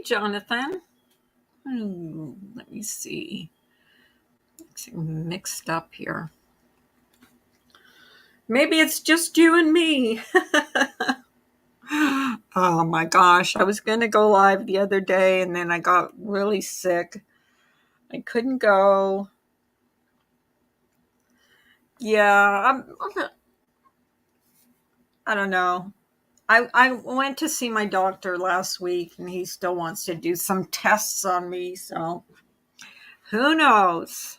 Jonathan. Let me see. It's mixed up here. Maybe it's just you and me. Oh my gosh. I was going to go live the other day and then I got really sick. I couldn't go. Yeah, I don't know. I went to see my doctor last week and he still wants to do some tests on me. So who knows?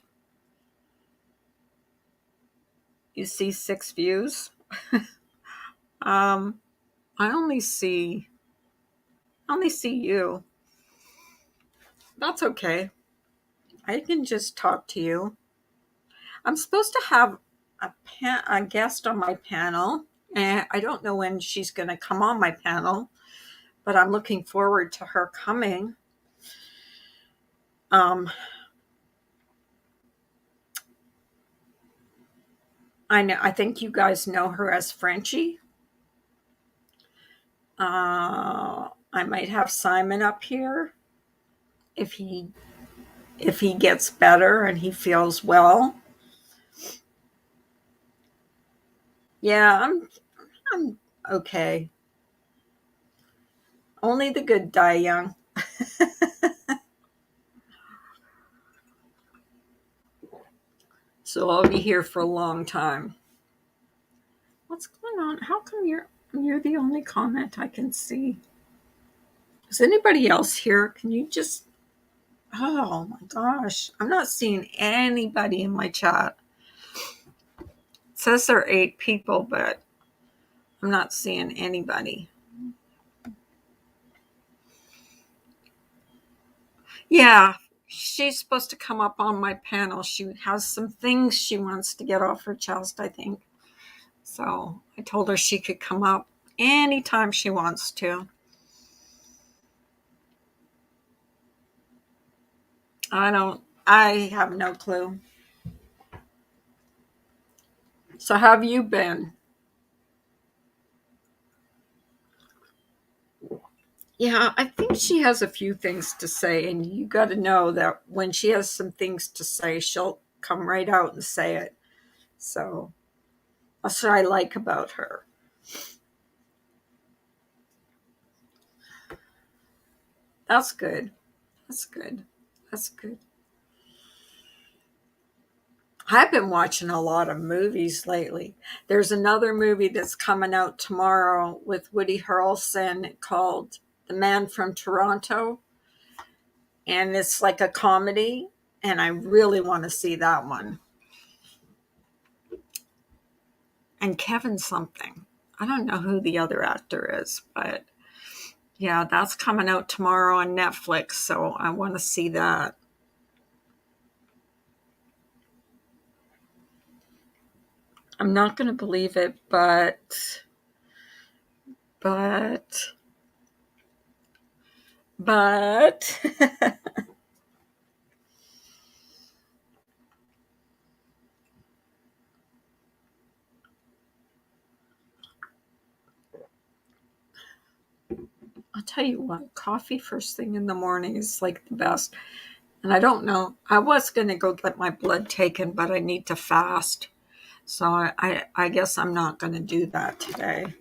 You see 6 views? um, I only see you. That's okay. I can just talk to you. I'm supposed to have a guest on my panel, and I don't know when she's going to come on my panel, but I'm looking forward to her coming. Um, I think you guys know her as Frenchie. I might have Simon up here if he gets better and he feels well. Yeah, I'm okay. Only the good die young. So I'll be here for a long time. What's going on? How come you're the only comment I can see? Is anybody else here? Can you just Oh my gosh. I'm not seeing anybody in my chat. It says there are 8 people, but I'm not seeing anybody. Yeah, she's supposed to come up on my panel. She has some things she wants to get off her chest, I think. So I told her she could come up anytime she wants to. I have no clue. So how have you been? Yeah, I think she has a few things to say, and you got to know that when she has some things to say, she'll come right out and say it. So that's what I like about her. That's good. That's good. That's good. I've been watching a lot of movies lately. There's another movie that's coming out tomorrow with Woody Harrelson called The Man from Toronto. And it's like a comedy, and I really want to see that one. And Kevin something. I don't know who the other actor is, but yeah, that's coming out tomorrow on Netflix, so I want to see that. I'm not going to believe it, but but I'll tell you what, coffee first thing in the morning is like the best. And I don't know, I was going to go get my blood taken, but I need to fast. So I guess I'm not going to do that today.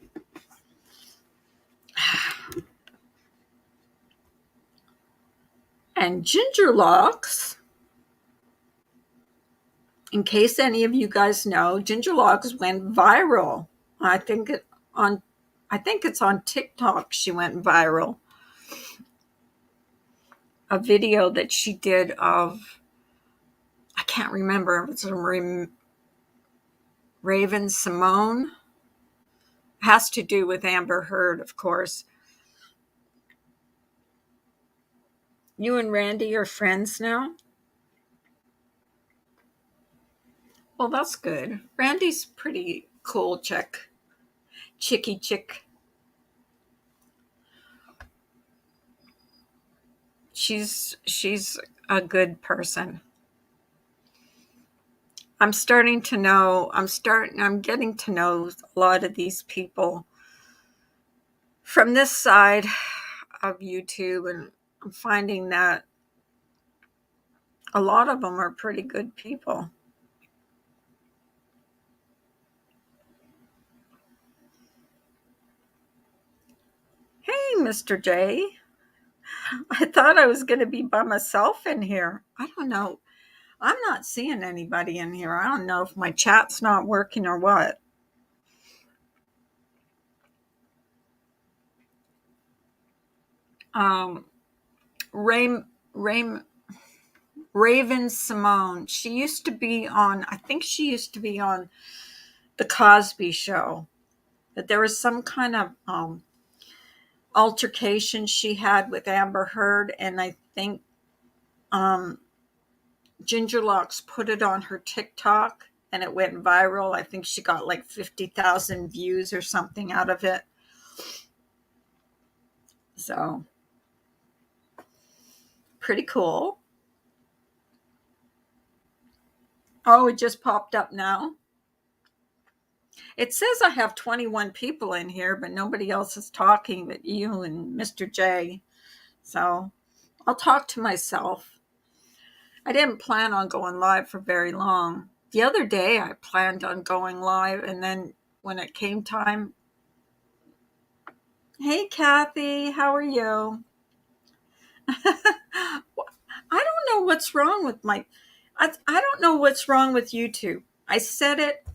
And Ginger Locks, in case any of you guys know, Ginger Locks went viral. I think it on I think it's on TikTok she went viral. A video that she did of, I can't remember if it's a Raven Simone. Has to do with Amber Heard, of course. You and Randy are friends now? Well, that's good. Randy's pretty cool chicky chick. She's a good person. I'm getting to know a lot of these people from this side of YouTube, and I'm finding that a lot of them are pretty good people. Hey, Mr. J. I thought I was going to be by myself in here. I don't know. I'm not seeing anybody in here. I don't know if my chat's not working or what. Um, Ray, Ray, Raven Simone. She used to be on, I think she used to be on The Cosby Show. That there was some kind of altercation she had with Amber Heard, and I think um, Ginger Locks put it on her TikTok and it went viral. I think she got like 50,000 views or something out of it. So, pretty cool. Oh, it just popped up now. It says I have 21 people in here, but nobody else is talking but you and Mr. J. So, I'll talk to myself. I didn't plan on going live for very long. The other day I planned on going live, and then when it came time, hey Kathy, how are you? I don't know what's wrong with I don't know what's wrong with YouTube. I said it,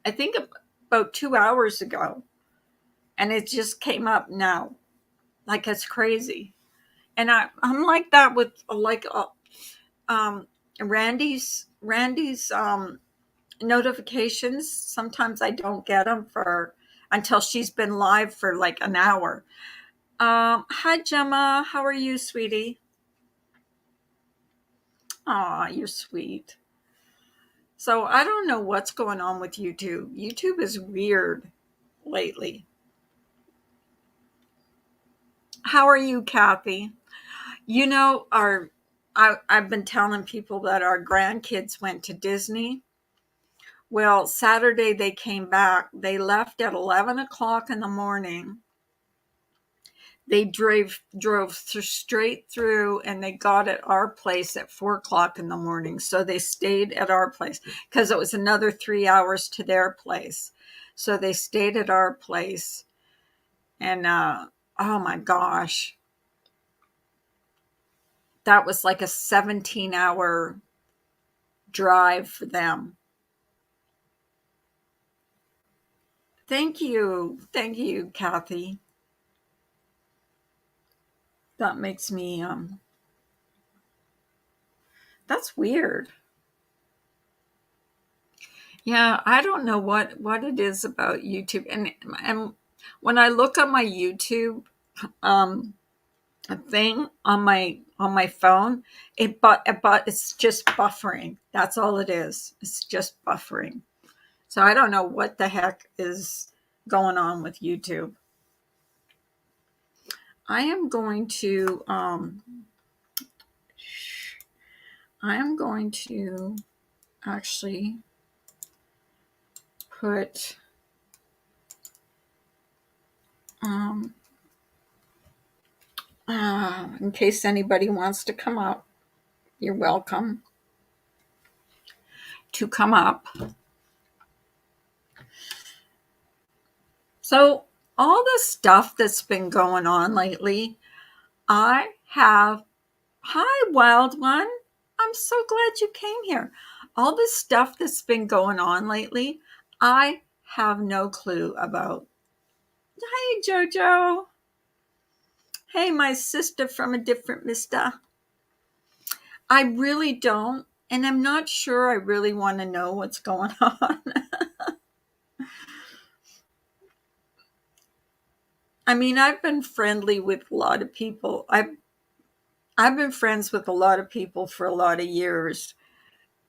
I think about 2 hours ago, and it just came up now. Like it's crazy. And I'm like that with um, Randy's notifications. Sometimes I don't get them for until she's been live for like an hour. Hi Gemma, how are you, sweetie? Aw, you're sweet. So I don't know what's going on with YouTube. YouTube is weird lately. How are you, Kathy? You know, I've been telling people that our grandkids went to Disney. Well, Saturday they came back. They left at 11 o'clock in the morning. They drove straight through, and they got at our place at 4 o'clock in the morning. So they stayed at our place because it was another 3 hours to their place. So they stayed at our place, and oh my gosh, that was like a 17-hour drive for them. Thank you, Kathy. That makes me that's weird. Yeah, I don't know what it is about YouTube, and when I look at my YouTube um thing on my phone, but it's just buffering. That's all it is. It's just buffering. So I don't know what the heck is going on with YouTube. I am going to actually put um in case anybody wants to come up, you're welcome to come up. So, all the stuff that's been going on lately, I have, hi, wild one. I'm so glad you came here. All the stuff that's been going on lately, I have no clue about. Hey, JoJo. Hey, my sister from a different mister. I really don't, and I'm not sure I really want to know what's going on. I mean, I've been friendly with a lot of people. I've been friends with a lot of people for a lot of years,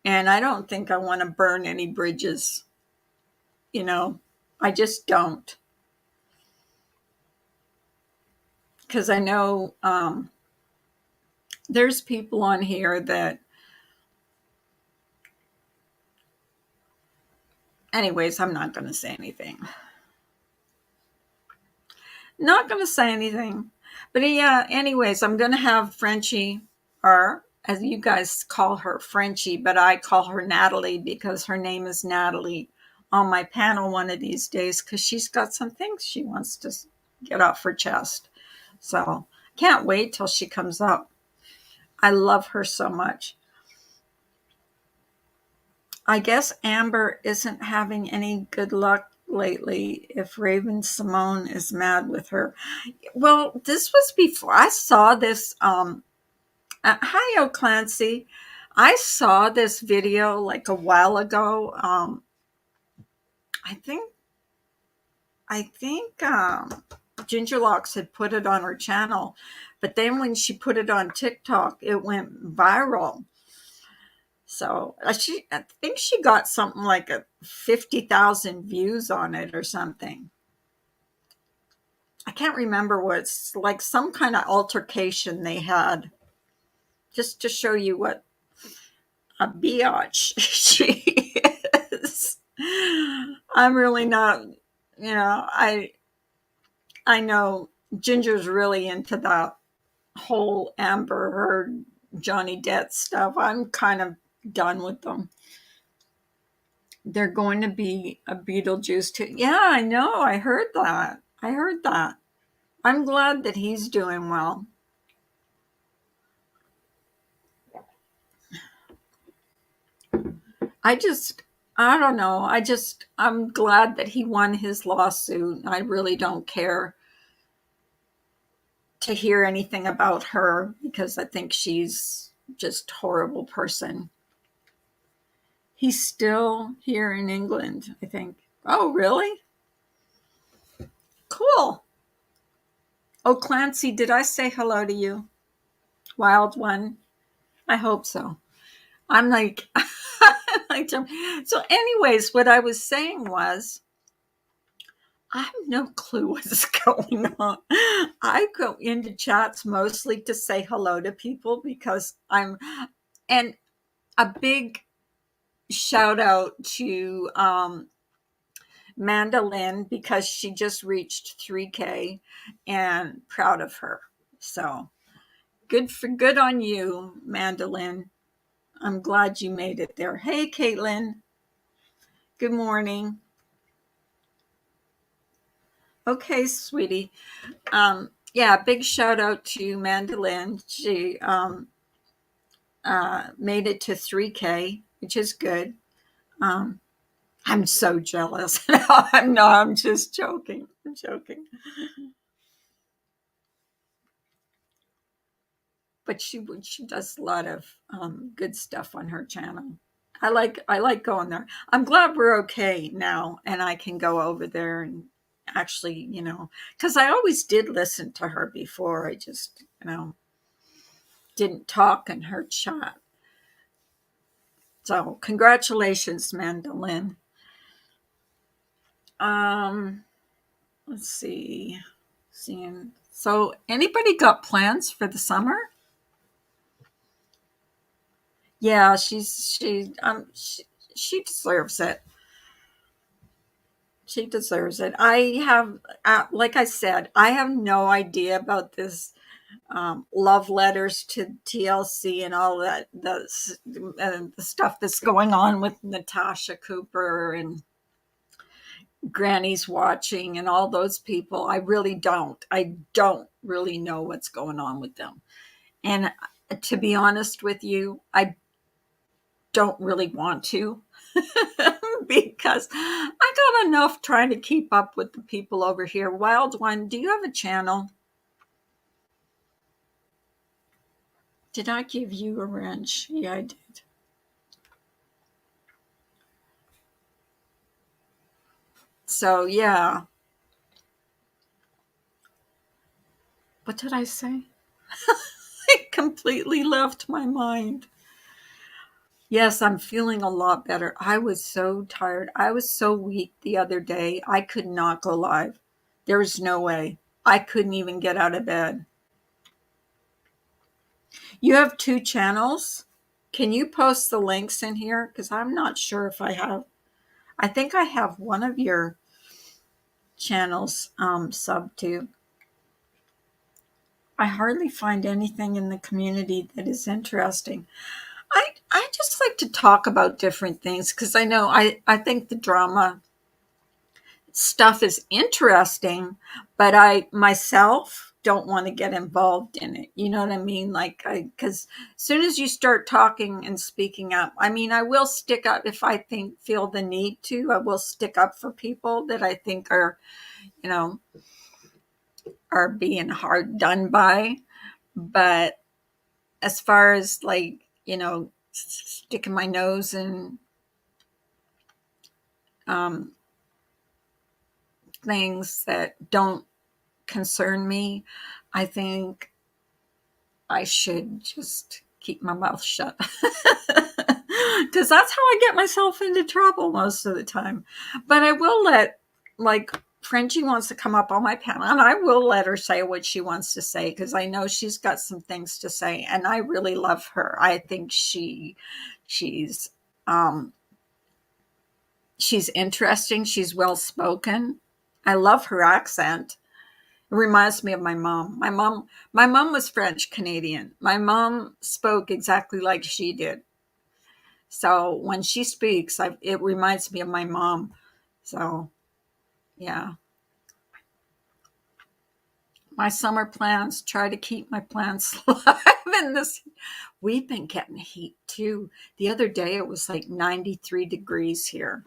and I don't think I want to burn any bridges, you know. I just don't, because I know there's people on here that, anyways, I'm not going to say anything. Not going to say anything. But yeah, anyways, I'm going to have Frenchie, or as you guys call her, Frenchie, but I call her Natalie because her name is Natalie, on my panel one of these days because she's got some things she wants to get off her chest. So can't wait till she comes up. I love her so much. I guess Amber isn't having any good luck lately if Raven Simone is mad with her. Well, this was before I saw this. Hi, O'Clancy. I saw this video like a while ago. I think Ginger Locks had put it on her channel, but then when she put it on TikTok, it went viral. So I think she got something like 50,000 views on it or something. I can't remember what it's like, some kind of altercation they had, just to show you what a biatch she is. I'm really not, I know Ginger's really into that whole Amber Heard, Johnny Depp stuff. I'm kind of done with them. They're going to be a Beetlejuice too. Yeah, I know. I heard that. I heard that. I'm glad that he's doing well. I just, I don't know. I'm glad that he won his lawsuit. I really don't care to hear anything about her because I think she's just a horrible person. He's still here in England, I think. Oh, really? Cool. Oh, Clancy, did I say hello to you? Wild one? I hope so. I'm like, so, anyways, what I was saying was, I have no clue what's going on. I go into chats mostly to say hello to people because and a big shout out to Mandolin because she just reached 3K and proud of her. So good on you, Mandolin. I'm glad you made it there. Hey, Caitlin. Good morning. Okay, sweetie. Yeah, big shout out to Mandolin. She made it to 3K, which is good. Um, I'm so jealous. No, I'm just joking. I'm joking. But she does a lot of good stuff on her channel. I like going there. I'm glad we're okay now, and I can go over there and actually, because I always did listen to her before. I just, didn't talk in her chat. So congratulations, Mandolin. Um, let's see. Seeing. So anybody got plans for the summer? Yeah, she deserves it. She deserves it. I have, like I said, I have no idea about this love letters to TLC and all that the stuff that's going on with Natasha Cooper and Granny's watching and all those people. I really don't. I don't really know what's going on with them. And to be honest with you, I don't really want to because I got enough trying to keep up with the people over here. Wild One, do you have a channel? Did I give you a wrench? Yeah, I did. So, yeah. What did I say? It completely left my mind. Yes, I'm feeling a lot better. I was so tired. I was so weak the other day. I could not go live. There was no way. I couldn't even get out of bed. You have two channels. Can you post the links in here? Because I'm not sure if I have. I think I have one of your channels sub to. I hardly find anything in the community that is interesting. I just like to talk about different things because I think the drama stuff is interesting, but I myself don't want to get involved in it. You know what I mean? Like, because as soon as you start talking and speaking up, I mean, I will stick up if I feel the need to. I will stick up for people that I think are, you know, are being hard done by. But as far as like, sticking my nose in um, things that don't concern me, I think I should just keep my mouth shut. Because that's how I get myself into trouble most of the time. But I will let, like, Frenchie wants to come up on my panel, and I will let her say what she wants to say because I know she's got some things to say, and I really love her. I think she's um, she's interesting. She's well spoken. I love her accent. It reminds me of my mom. My mom was French Canadian. My mom spoke exactly like she did. So when she speaks, it reminds me of my mom. So yeah, my summer plans, try to keep my plants alive in this. We've been getting heat too. The other day it was like 93 degrees here.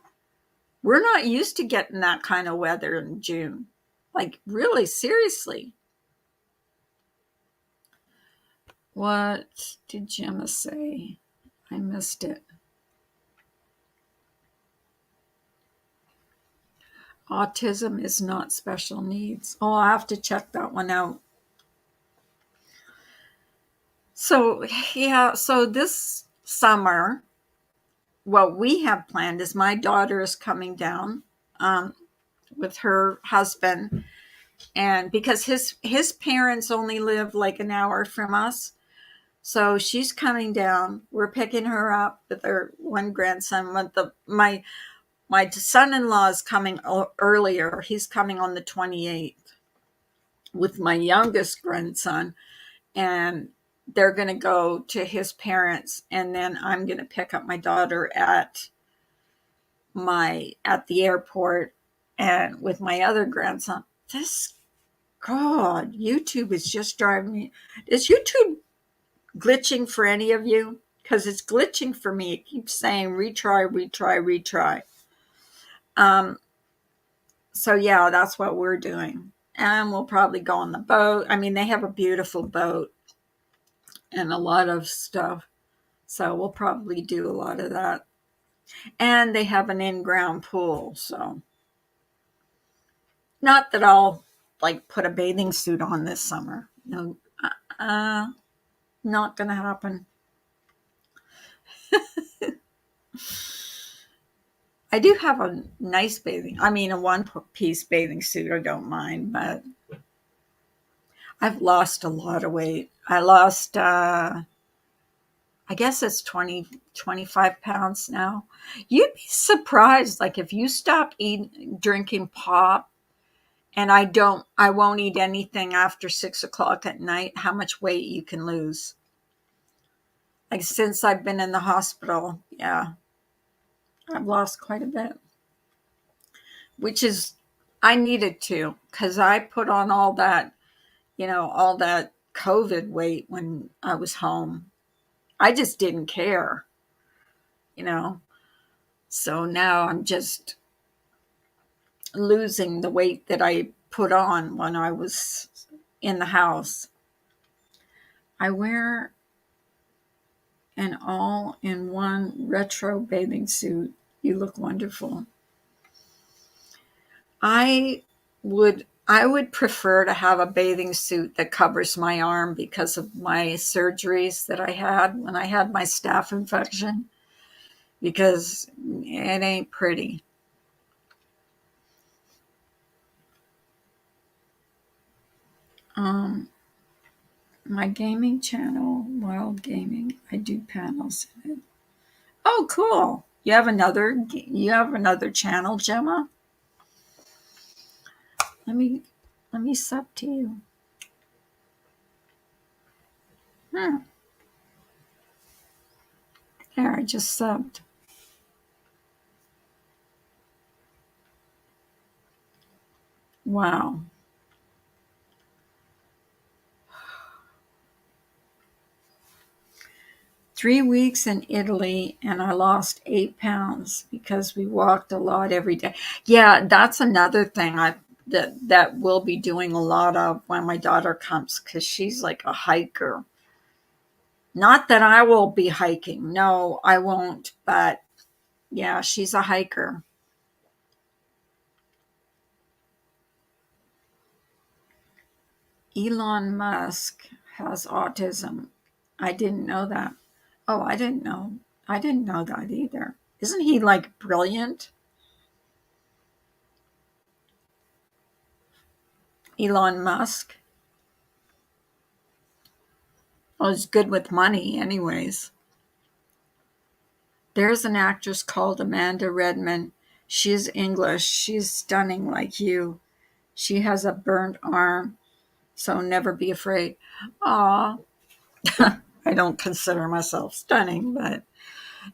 We're not used to getting that kind of weather in June. Like, really, seriously. What did Gemma say? I missed it. Autism is not special needs. Oh, I'll have to check that one out. So, yeah, so this summer, what we have planned is my daughter is coming down um, with her husband. And because his parents only live like an hour from us, so she's coming down. We're picking her up with her one grandson. With my son-in-law is coming earlier. He's coming on the 28th with my youngest grandson, and they're going to go to his parents, and then I'm going to pick up my daughter at the airport, and with my other grandson. This God, YouTube is just driving me. Is YouTube glitching for any of you? Because it's glitching for me. It keeps saying retry, retry, retry. Um, so yeah, that's what we're doing. And we'll probably go on the boat. I mean, they have a beautiful boat and a lot of stuff. So we'll probably do a lot of that. And they have an in-ground pool. So not that I'll like put a bathing suit on this summer. No, uh, not going to happen. I do have a nice a one-piece bathing suit. I don't mind, but I've lost a lot of weight. I lost, I guess it's 25 pounds now. You'd be surprised. Like if you stop drinking pop, and I won't eat anything after 6 o'clock at night, how much weight you can lose. Like since I've been in the hospital, yeah, I've lost quite a bit, which is, I needed to, because I put on all that COVID weight when I was home. I just didn't care, you know. So now I'm just losing the weight that I put on when I was in the house. I wear an all in one retro bathing suit. You look wonderful. I would prefer to have a bathing suit that covers my arm because of my surgeries that I had when I had my staph infection, because it ain't pretty. Um, my gaming channel, Wild Gaming, I do panels in it. Oh, cool! You have another channel, Gemma. Let me let me sub to you. Hmm. There, I just subbed. Wow. 3 weeks in Italy, and I lost 8 pounds because we walked a lot every day. Yeah, that's another thing that we'll be doing a lot of when my daughter comes, because she's like a hiker. Not that I will be hiking. No, I won't. But yeah, she's a hiker. Elon Musk has autism. I didn't know that. Oh, I didn't know. I didn't know that either. Isn't he like brilliant? Elon Musk. Well, he's good with money, anyways. There's an actress called Amanda Redman. She's English. She's stunning like you. She has a burnt arm, so never be afraid. Aw, I don't consider myself stunning, but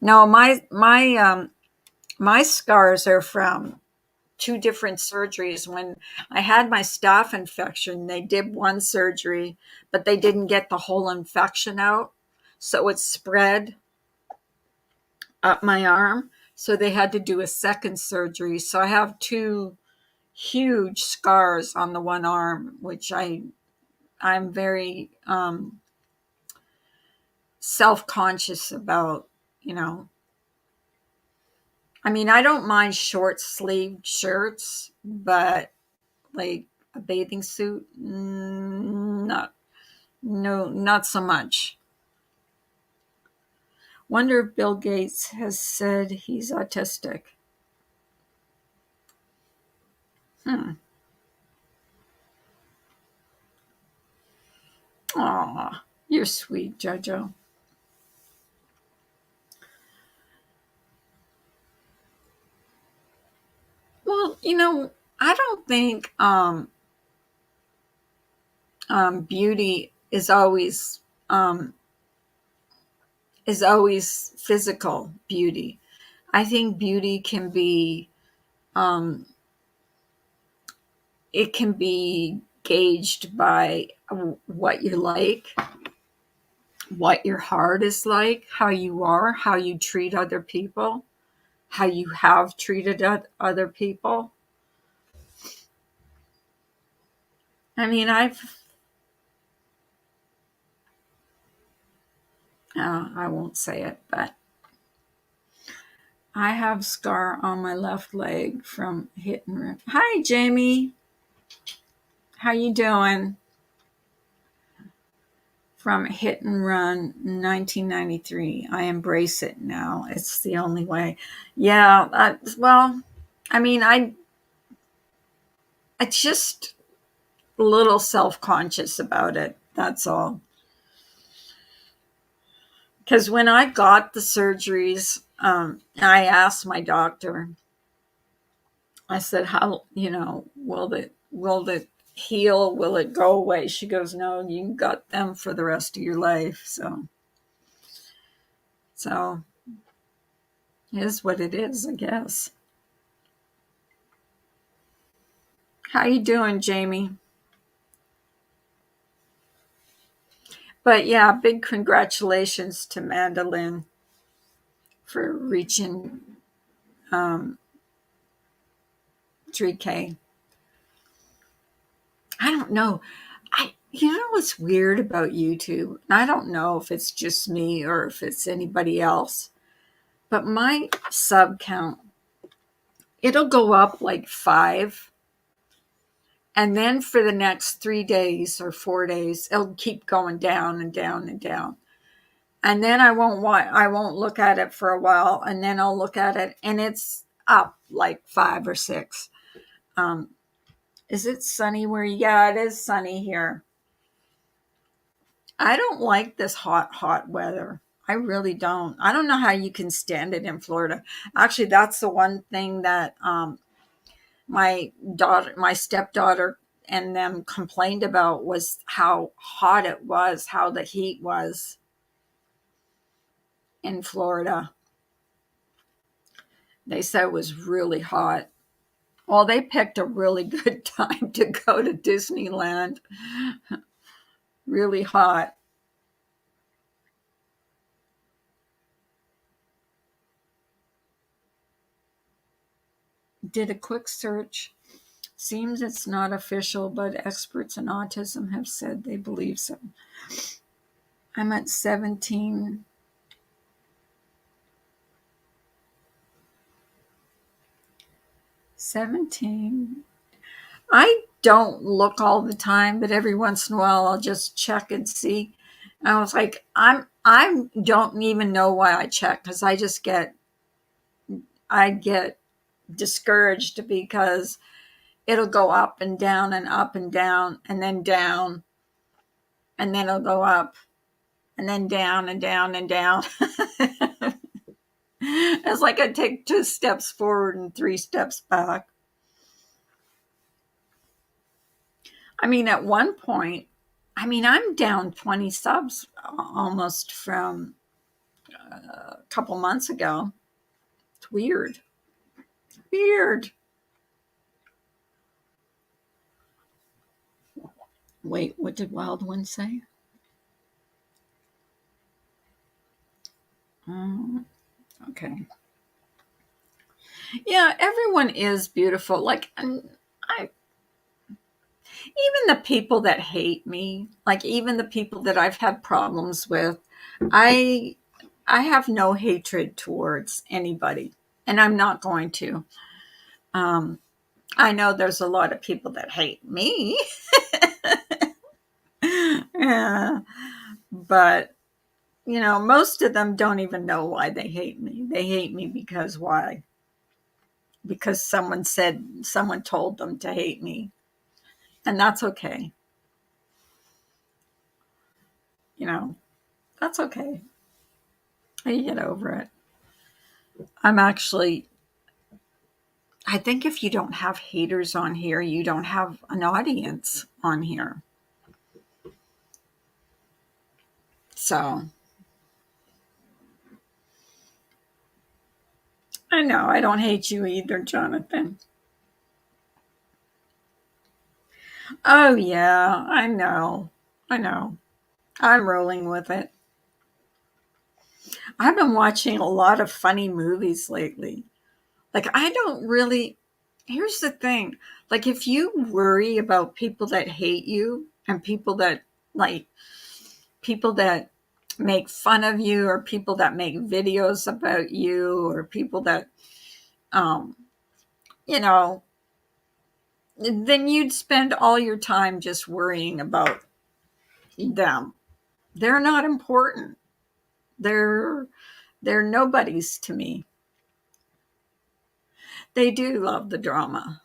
no, my scars are from two different surgeries. When I had my staph infection, they did one surgery, but they didn't get the whole infection out, so it spread up my arm. So they had to do a second surgery. So I have two huge scars on the one arm, which I'm very self-conscious about, you know. I mean, I don't mind short sleeved shirts, but like a bathing suit, not no, not so much. Wonder if Bill Gates has said he's autistic. Hmm. Aw, you're sweet, Jojo. Well, I don't think beauty um, is always physical beauty. I think beauty can be um, it can be gauged by what you like, what your heart is like, how you are, how you treat other people, how you have treated other people. I mean, I won't say it, but I have scar on my left leg from hit and run. Hi, Jamie. How you doing? From hit and run 1993. I embrace it now. It's the only way. Yeah. Well, I mean, I just a little self conscious about it. That's all. Because when I got the surgeries, I asked my doctor. I said, "How will it heal? Will it go away?" She goes, "No, you got them for the rest of your life." So it is what it is, I guess. How you doing, Jamie? But yeah, big congratulations to Mandolin for reaching um, 3K. I don't know. You know what's weird about YouTube? And I don't know if it's just me or if it's anybody else, but my sub count, it'll go up like five, and then for the next 3 days or 4 days, it'll keep going down and down and down. And then I won't look at it for a while, and then I'll look at it and it's up like five or six. Um, is it sunny where yeah, it is sunny here. I don't like this hot weather. I really don't. I don't know how you can stand it in Florida. Actually, that's the one thing that my stepdaughter and them complained about was how hot it was, how the heat was in Florida. They said it was really hot. Well, they picked a really good time to go to Disneyland. Really hot. Did a quick search. Seems it's not official, but experts in autism have said they believe so. I'm at 17. 17. I don't look all the time, but every once in a while I'll just check and see. And I was like, I don't even know why I check, because I get discouraged because it'll go up and down and up and down and then it'll go up and then down and down and down. It's like I take 2 steps forward and 3 steps back. I mean, at one point, I'm down 20 subs almost from a couple months ago. It's weird. Weird. Wait, what did Wild One say? Okay. Yeah, everyone is beautiful. Like, and I, even the people that hate me, like even the people that I've had problems with, I, I have no hatred towards anybody, and I'm not going to. Um, I know there's a lot of people that hate me. Yeah, but most of them don't even know why they hate me. They hate me because why? Because someone told them to hate me, and that's okay. You know, that's okay. I get over it. I'm actually, I think if you don't have haters on here, you don't have an audience on here. So I know I don't hate you either, Jonathan. Oh, yeah, I know. I know. I'm rolling with it. I've been watching a lot of funny movies lately. Like, I don't really, here's the thing. Like, if you worry about people that hate you and like, people that make fun of you, or people that make videos about you, or people that, um, you know, then you'd spend all your time just worrying about them. They're not important. They're they're nobodies to me. They do love the drama.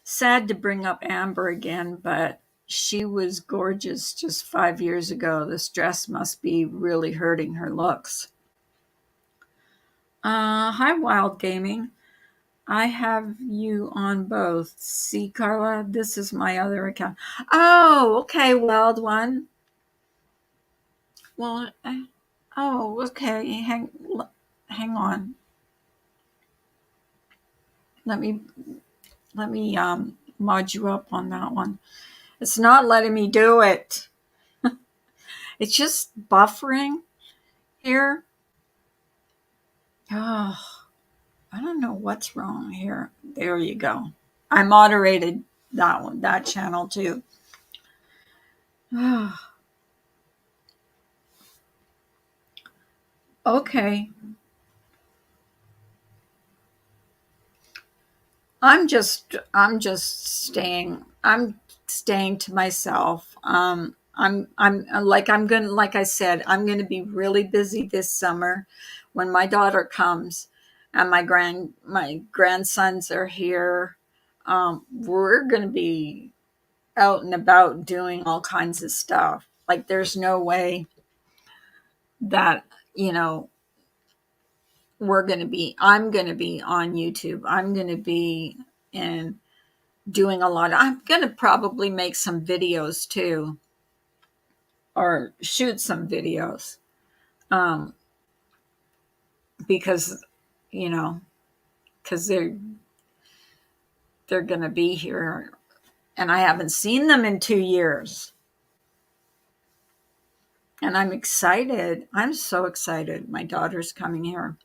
Sad to bring up Amber again, but she was gorgeous just 5 years ago. This dress must be really hurting her looks. Hi, Wild Gaming. I have you on both. See, Carla, this is my other account. Oh, okay, Wild One. Well, oh, okay. Hang on. Let me mod you up on that one. It's not letting me do it. It's just buffering here. Oh, I don't know what's wrong here. There you go. I moderated that one, that channel too. Okay. I'm staying to myself. Like I said, I'm gonna be really busy this summer when my daughter comes and my grandsons are here. We're gonna be out and about doing all kinds of stuff. Like there's no way that, you know, I'm gonna be on YouTube. I'm gonna be in doing a lot. I'm going to probably make some videos too, or shoot some videos, um, because, you know, because they're going to be here, and I haven't seen them in 2 years. And I'm excited. I'm so excited. My daughter's coming here.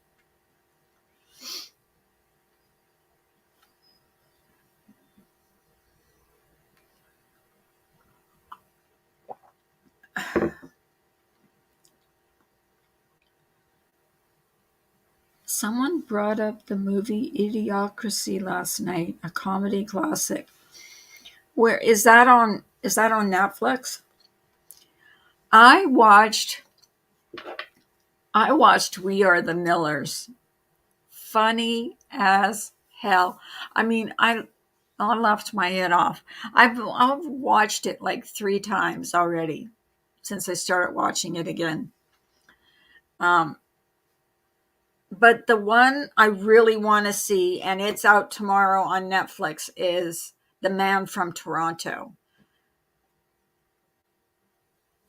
Someone brought up the movie Idiocracy last night, a comedy classic. Where is that on? Is that on Netflix? I watched I watched We Are the Millers. Funny as hell. I mean, I laughed my head off. I've watched it like 3 times already since I started watching it again. Um, but the one I really want to see, and it's out tomorrow on Netflix, is The Man from Toronto.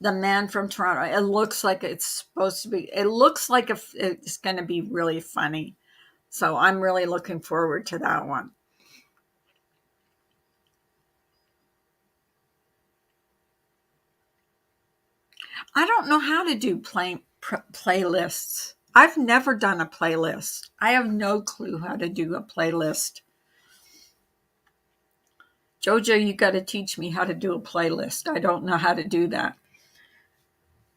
The Man from Toronto. It looks like it's supposed to be. It looks like it's going to be really funny. So I'm really looking forward to that one. I don't know how to do playlists. I've never done a playlist. I have no clue how to do a playlist. Jojo, you got to teach me how to do a playlist. I don't know how to do that.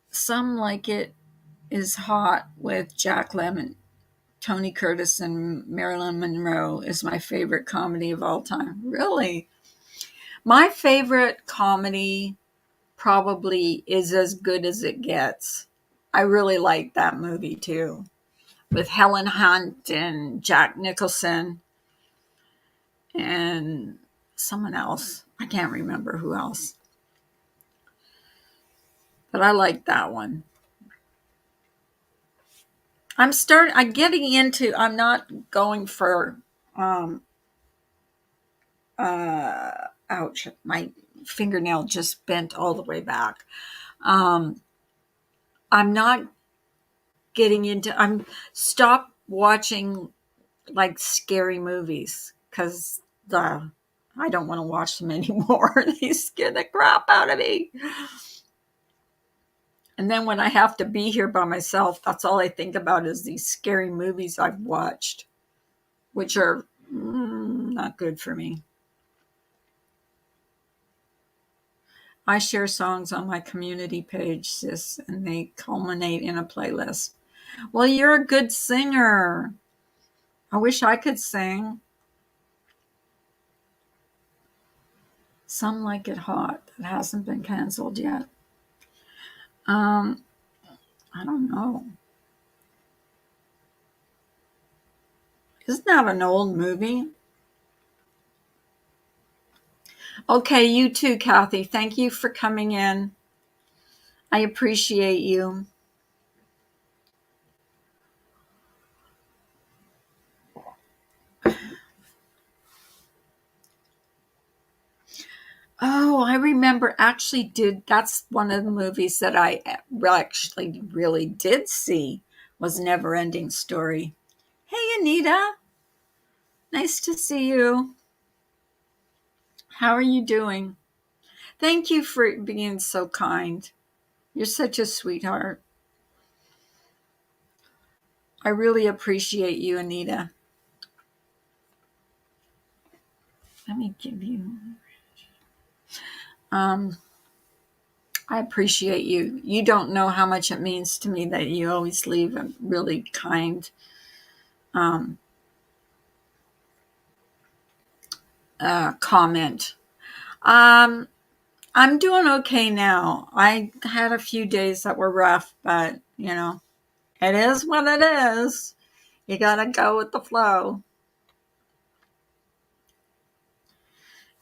Some Like It is Hot with Jack Lemmon. Tony Curtis and Marilyn Monroe is my favorite comedy of all time. Really? My favorite comedy probably is As Good as It Gets. I really like that movie too, with Helen Hunt and Jack Nicholson and someone else. I can't remember who else, but I like that one. I'm getting into, I'm not going for, um, ouch, my fingernail just bent all the way back. Um, I'm not getting into, I'm stop watching like scary movies because the I don't want to watch them anymore. They scare the crap out of me. And then when I have to be here by myself, that's all I think about is these scary movies I've watched, which are not good for me. I share songs on my community page, sis, and they culminate in a playlist. Well, you're a good singer. I wish I could sing. Some Like It Hot. That hasn't been canceled yet. Um, I don't know. Isn't that an old movie? Okay, you too, Kathy. Thank you for coming in. I appreciate you. Oh, I remember actually did that's one of the movies that I actually really did see was Never Ending Story. Hey Anita, nice to see you. How are you doing? Thank you for being so kind. You're such a sweetheart. I really appreciate you, Anita. Let me give you um I appreciate you. You don't know how much it means to me that you always leave a really kind um, comment. Um, I'm doing okay now. I had a few days that were rough, but it is what it is. You gotta go with the flow.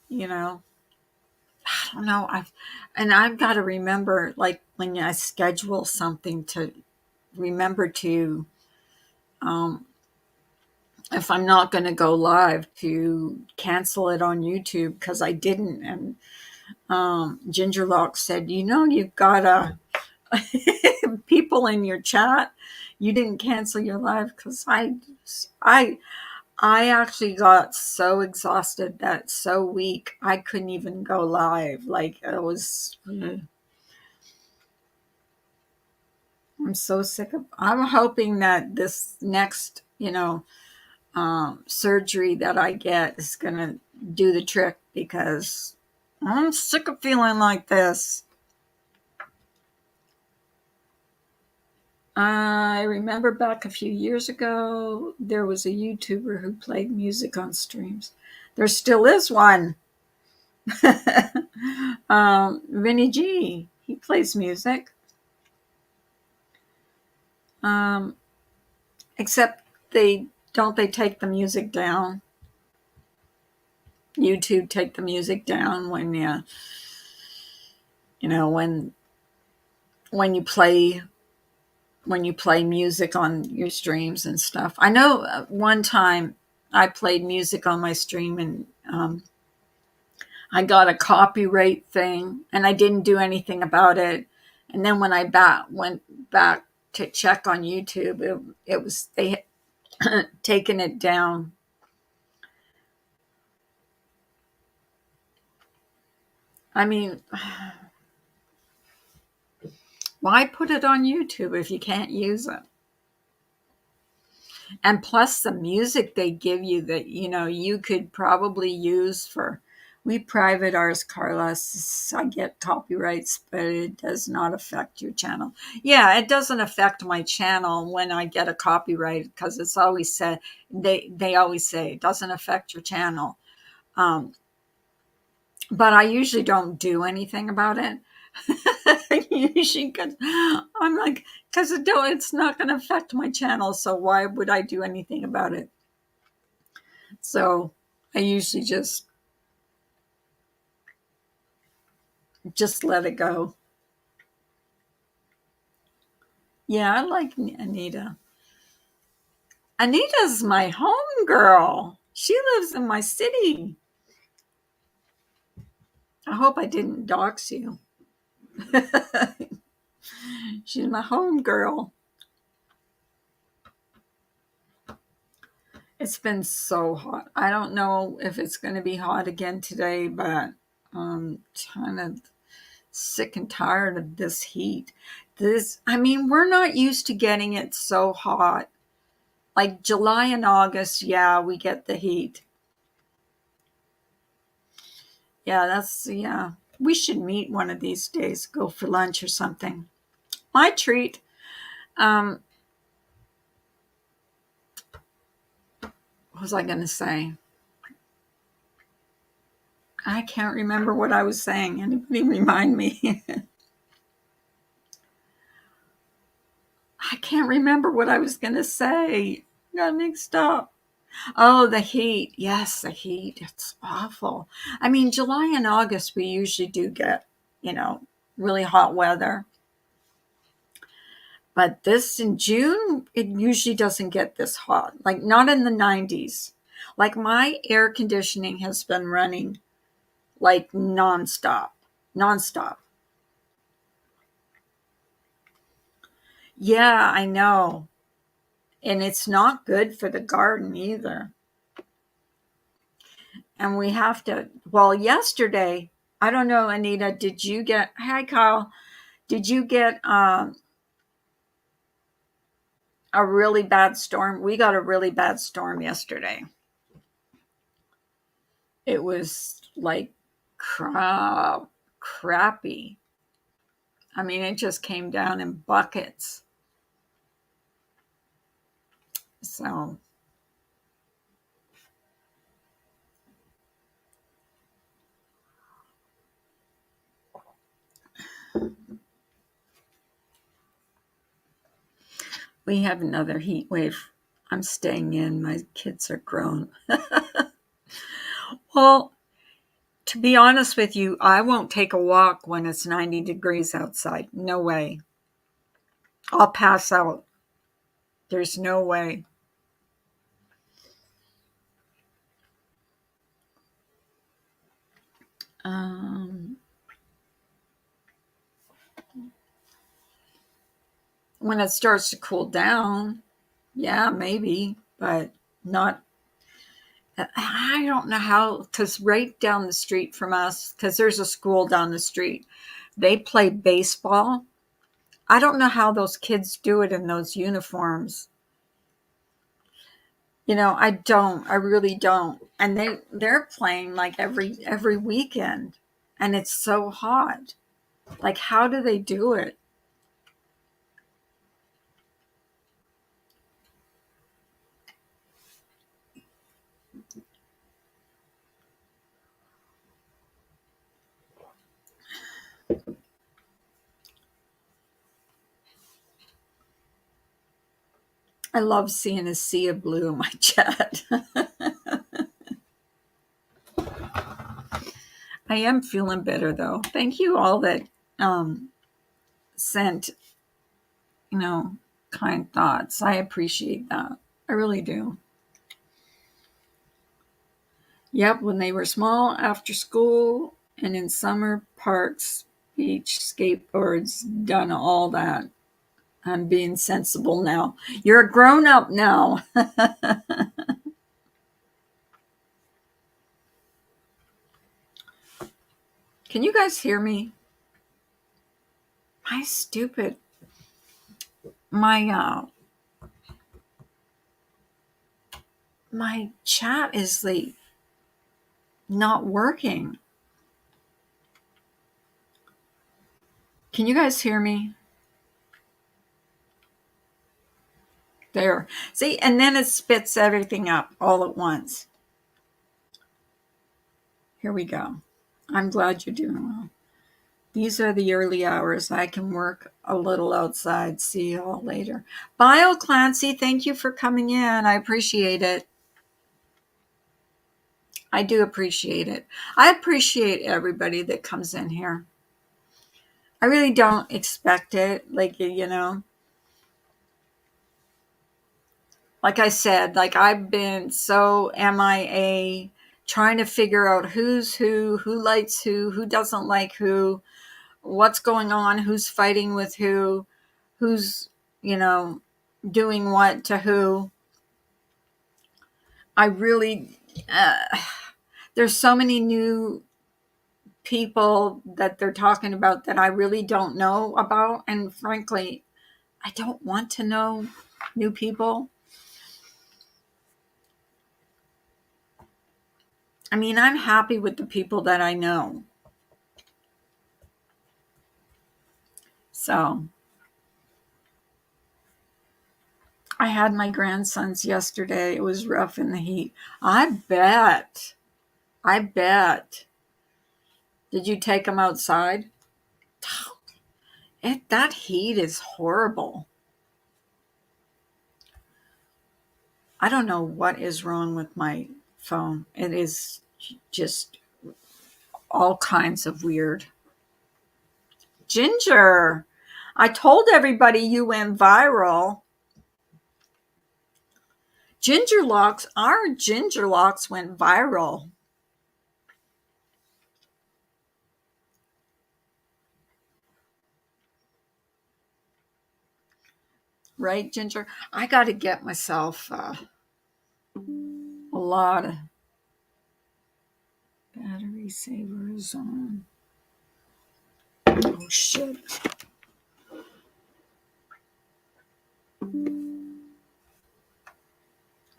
You know, I don't know. I've got to remember, like when I schedule something, to remember to um, if I'm not going to go live, to cancel it on YouTube, because I didn't. And Gingerlock said, you've got people in your chat. You didn't cancel your live, because I actually got so exhausted, that so weak, I couldn't even go live. Like, it was. I'm so sick of. I'm hoping that this next, surgery that I get is gonna do the trick, because I'm sick of feeling like this. I remember back a few years ago, there was a YouTuber who played music on streams. There still is one. Vinny G. He plays music. Except they take the music down. YouTube take the music down when you know when you play music on your streams and stuff. I know one time I played music on my stream, and I got a copyright thing, and I didn't do anything about it. And then when I went back to check on YouTube, it was they had taken it down. I mean, why put it on YouTube if you can't use it? And plus the music they give you, that you could probably use for. We private ours, Carla. I get copyrights, but it does not affect your channel. Yeah, it doesn't affect my channel when I get a copyright, because it's always said, they always say it doesn't affect your channel. But I usually don't do anything about it. Usually, because I'm like, because it's not going to affect my channel, so why would I do anything about it? So I usually just let it go. Yeah, I like Anita. Anita's my home girl. She lives in my city. I hope I didn't dox you. She's my home girl. It's been so hot. I don't know if it's going to be hot again today, but I'm kind of sick and tired of this heat. We're not used to getting it so hot. Like July and August, yeah, we get the heat. Yeah. We should meet one of these days, go for lunch or something. My treat. What was I going to say? I can't remember what I was saying. Anybody remind me? I can't remember what I was going to say. Got mixed up. Oh, the heat. Yes, the heat. It's awful. July and August, we usually do get, really hot weather. But this in June, it usually doesn't get this hot. Like, not in the 90s. Like, my air conditioning has been running like nonstop. Nonstop. Yeah, I know. And it's not good for the garden either. And we have to, well, yesterday, I don't know, Anita, hi, Kyle, did you get a really bad storm? We got a really bad storm yesterday. It was like crappy. It just came down in buckets. So we have another heat wave. I'm staying in. My kids are grown. Well, to be honest with you, I won't take a walk when it's 90 degrees outside. No way. I'll pass out. There's no way. Um, when it starts to cool down, yeah, maybe, but not. I don't know how, because right down the street from us, because there's a school down the street, they play baseball. I don't know how those kids do it in those uniforms. I don't. I really don't. And they're playing like every weekend, and it's so hot. Like, how do they do it? I love seeing a sea of blue in my chat. I am feeling better though. Thank you all that um, sent, you know, kind thoughts. I appreciate that. I really do. Yep, when they were small, after school, and in summer, parks, beach, skateboards, done all that. I'm being sensible now. You're a grown up now. Can you guys hear me? My stupid, my my chat is like not working. Can you guys hear me? There. See, and then it spits everything up all at once. Here we go. I'm glad you're doing well. These are the early hours. I can work a little outside. See you all later. Bio Clancy, thank you for coming in. I appreciate it. I do appreciate it. I appreciate everybody that comes in here. I really don't expect it. Like I said, like I've been so MIA trying to figure out who's who likes who doesn't like who, what's going on, who's fighting with who's, you know, doing what to who. I really, there's so many new people that they're talking about that I really don't know about. And frankly, I don't want to know new people. I mean, I'm happy with the people that I know. So I had my grandsons yesterday. It was rough in the heat. I bet. I bet. Did you take them outside? That heat is horrible. I don't know what is wrong with my phone. It is just all kinds of weird. Ginger, I told everybody you went viral. Our ginger locks went viral. Right, Ginger? I got to get myself a lot of battery savers on. Oh, shit.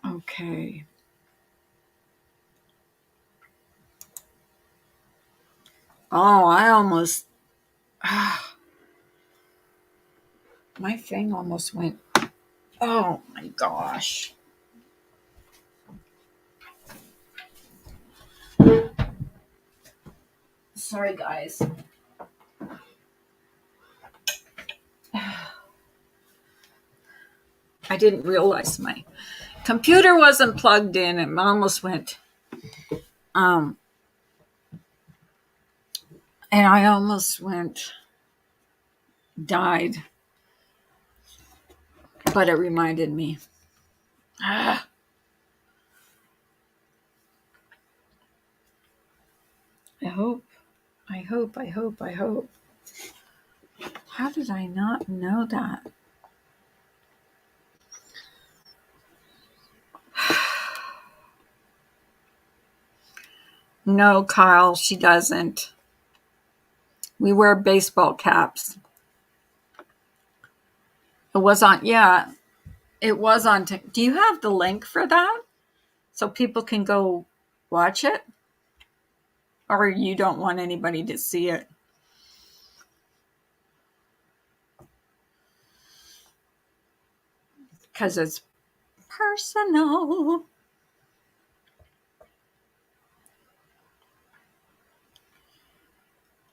Okay. Oh, I almost. My thing almost went. Oh, my gosh. Sorry, guys. I didn't realize my computer wasn't plugged in. It almost went. Um, and I almost died. But it reminded me. Ah, I hope I hope. How did I not know that? No, Kyle, she doesn't. We wear baseball caps. It was on, yeah, it was on. Do you have the link for that so people can go watch it? Or you don't want anybody to see it? Because it's personal.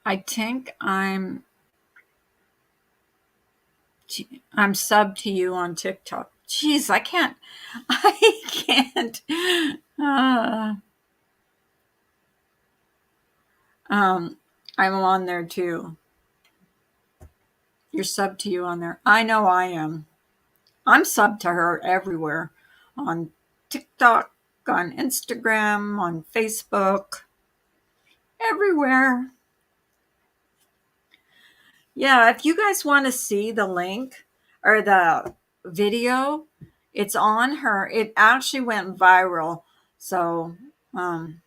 I think I'm sub to you on TikTok. Jeez, I can't. I can't. Uh, um, I'm on there too. You're sub to you on there. I know I am. I'm sub to her everywhere, on TikTok, on Instagram, on Facebook, everywhere. Yeah, if you guys want to see the link or the video, it's on her. It actually went viral. So, um,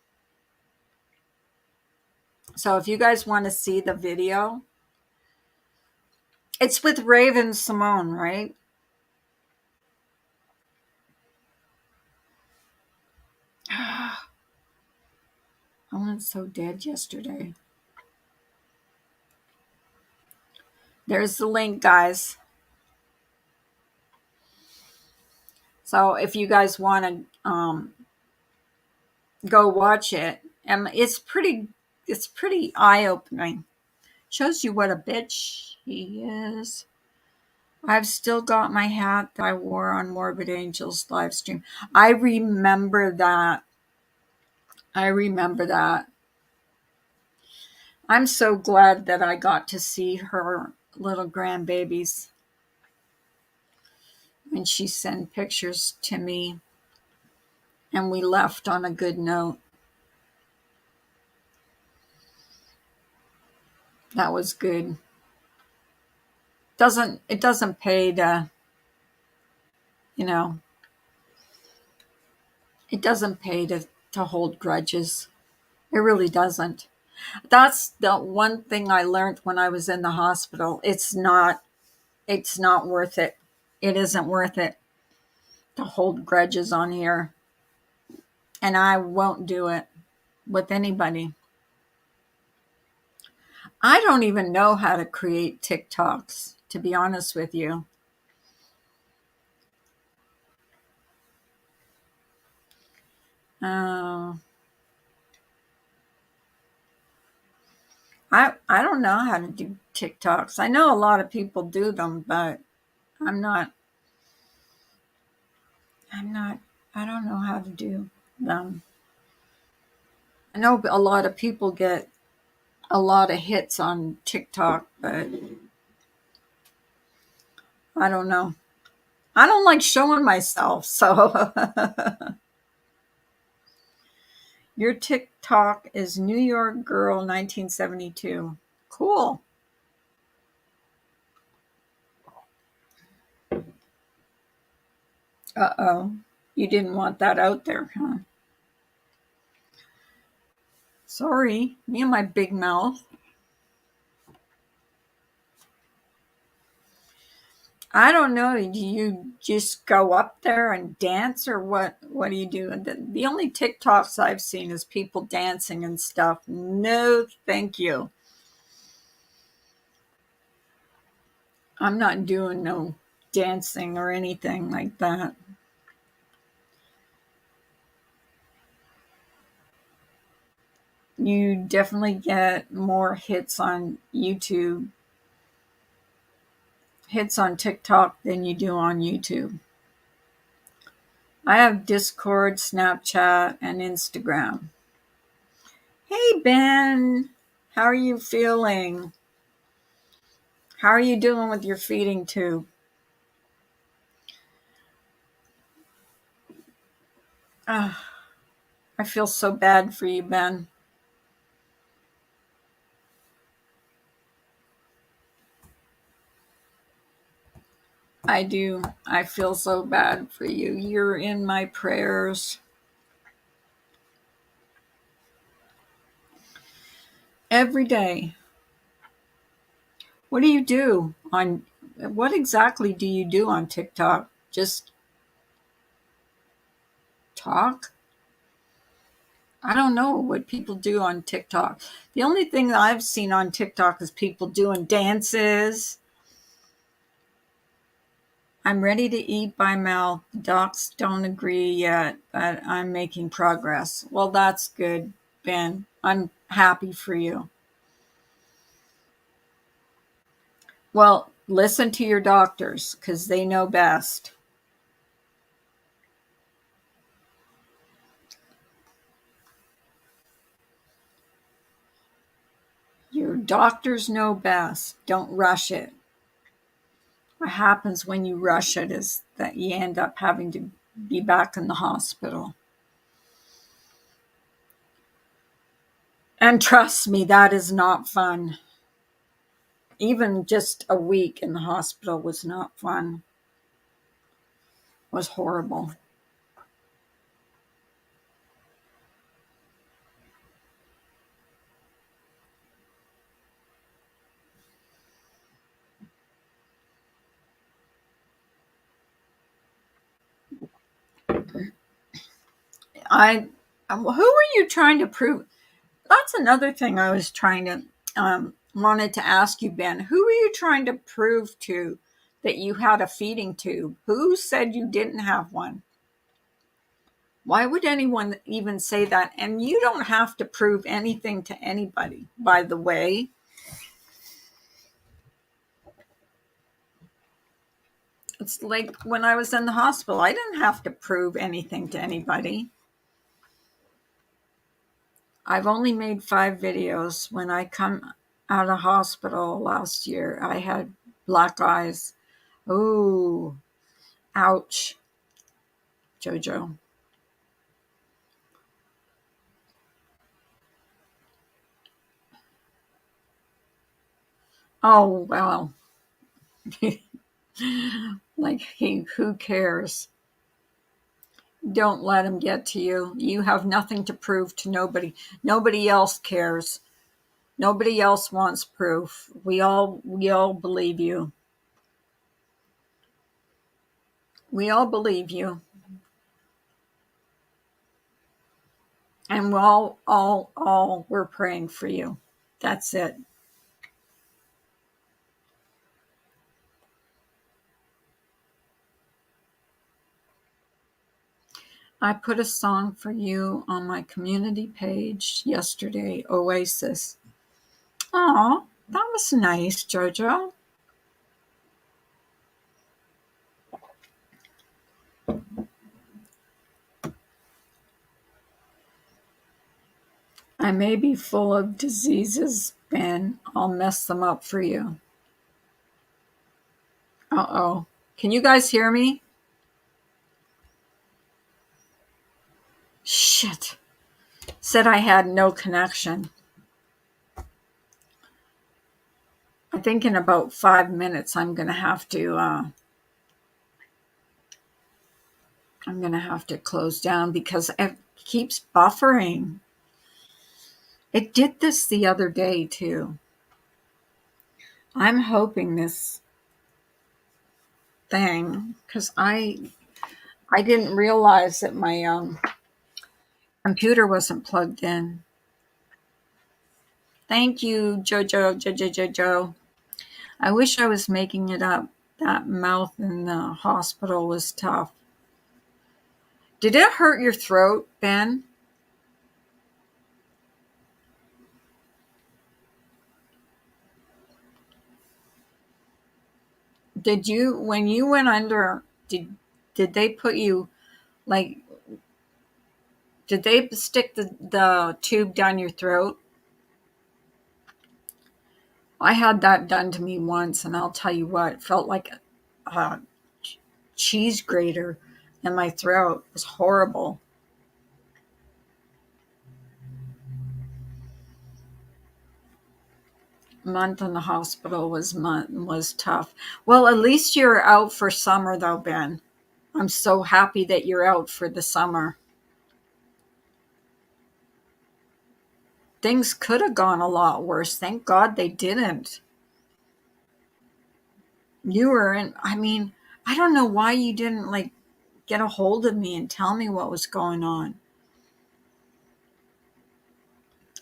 so if you guys want to see the video, it's with Raven Simone, right? I went so dead yesterday. There's the link, guys. So if you guys want to go watch it, and it's pretty eye opening. Shows you what a bitch he is. I've still got my hat that I wore on Morbid Angels live stream. I remember that. I remember that. I'm so glad that I got to see her little grandbabies when she sent pictures to me, and we left on a good note. That was good. It doesn't pay to, you know, it doesn't pay to hold grudges. It really doesn't. That's the one thing I learned when I was in the hospital. It's not worth it. It isn't worth it to hold grudges on here. And I won't do it with anybody. I don't even know how to create TikToks, to be honest with you. Uh, I don't know how to do TikToks. I know a lot of people do them, but I'm not I'm not I don't know how to do them. I know a lot of people get a lot of hits on TikTok, but I don't know. I don't like showing myself, so your TikTok is New York Girl 1972. Cool. Uh-oh. You didn't want that out there, huh? Sorry, me and my big mouth. I don't know. Do you just go up there and dance, or what do you do? And the only TikToks I've seen is people dancing and stuff. No, thank you. I'm not doing no dancing or anything like that. You definitely get more hits on TikTok than you do on YouTube. I have Discord, Snapchat, and Instagram. Hey, Ben. How are you feeling? How are you doing with your feeding tube? Ah, I feel so bad for you, Ben. I do. I feel so bad for you. You're in my prayers every day. What do you do on what exactly do you do on TikTok? Just talk? I don't know what people do on TikTok. The only thing that I've seen on TikTok is people doing dances. I'm ready to eat by mouth. Docs don't agree yet, but I'm making progress. Well, that's good, Ben. I'm happy for you. Well, listen to your doctors because they know best. Your doctors know best. Don't rush it. What happens when you rush it is that you end up having to be back in the hospital. And trust me, that is not fun. Even just a week in the hospital was not fun. It was horrible. I who are you trying to prove? That's another thing I was trying to wanted to ask you, Ben. Who are you trying to prove to that you had a feeding tube? Who said you didn't have one? Why would anyone even say that? And you don't have to prove anything to anybody, by the way. It's like when I was in the hospital, I didn't have to prove anything to anybody. I've only made 5 videos. When I come out of hospital last year, I had black eyes. Ooh, ouch, Jojo. Oh, well. Like, hey, who cares? Don't let him get to you. You have nothing to prove to nobody. Nobody else cares. Nobody else wants proof. We all believe you. We all believe you. And we're praying for you. That's it. I put a song for you on my community page yesterday, Oasis. Oh, that was nice, Jojo. I may be full of diseases, Ben. I'll mess them up for you. Uh-oh. Can you guys hear me? Shit. Said I had no connection. I think in about 5 minutes I'm gonna have to close down because it keeps buffering. It did this the other day too. I'm hoping this thing because I didn't realize that my computer wasn't plugged in. Thank you, Jojo. I wish I was making it up. That mouth in the hospital was tough. Did it hurt your throat, Ben? Did you when you went under? Did they put you like? Did they stick the tube down your throat? I had that done to me once, and I'll tell you what, it felt like a cheese grater in my throat. It was horrible. month in the hospital was tough. Well, at least you're out for summer though, Ben. I'm so happy that you're out for the summer. Things could have gone a lot worse. Thank God they didn't. You were in, I mean, I don't know why you didn't like get a hold of me and tell me what was going on.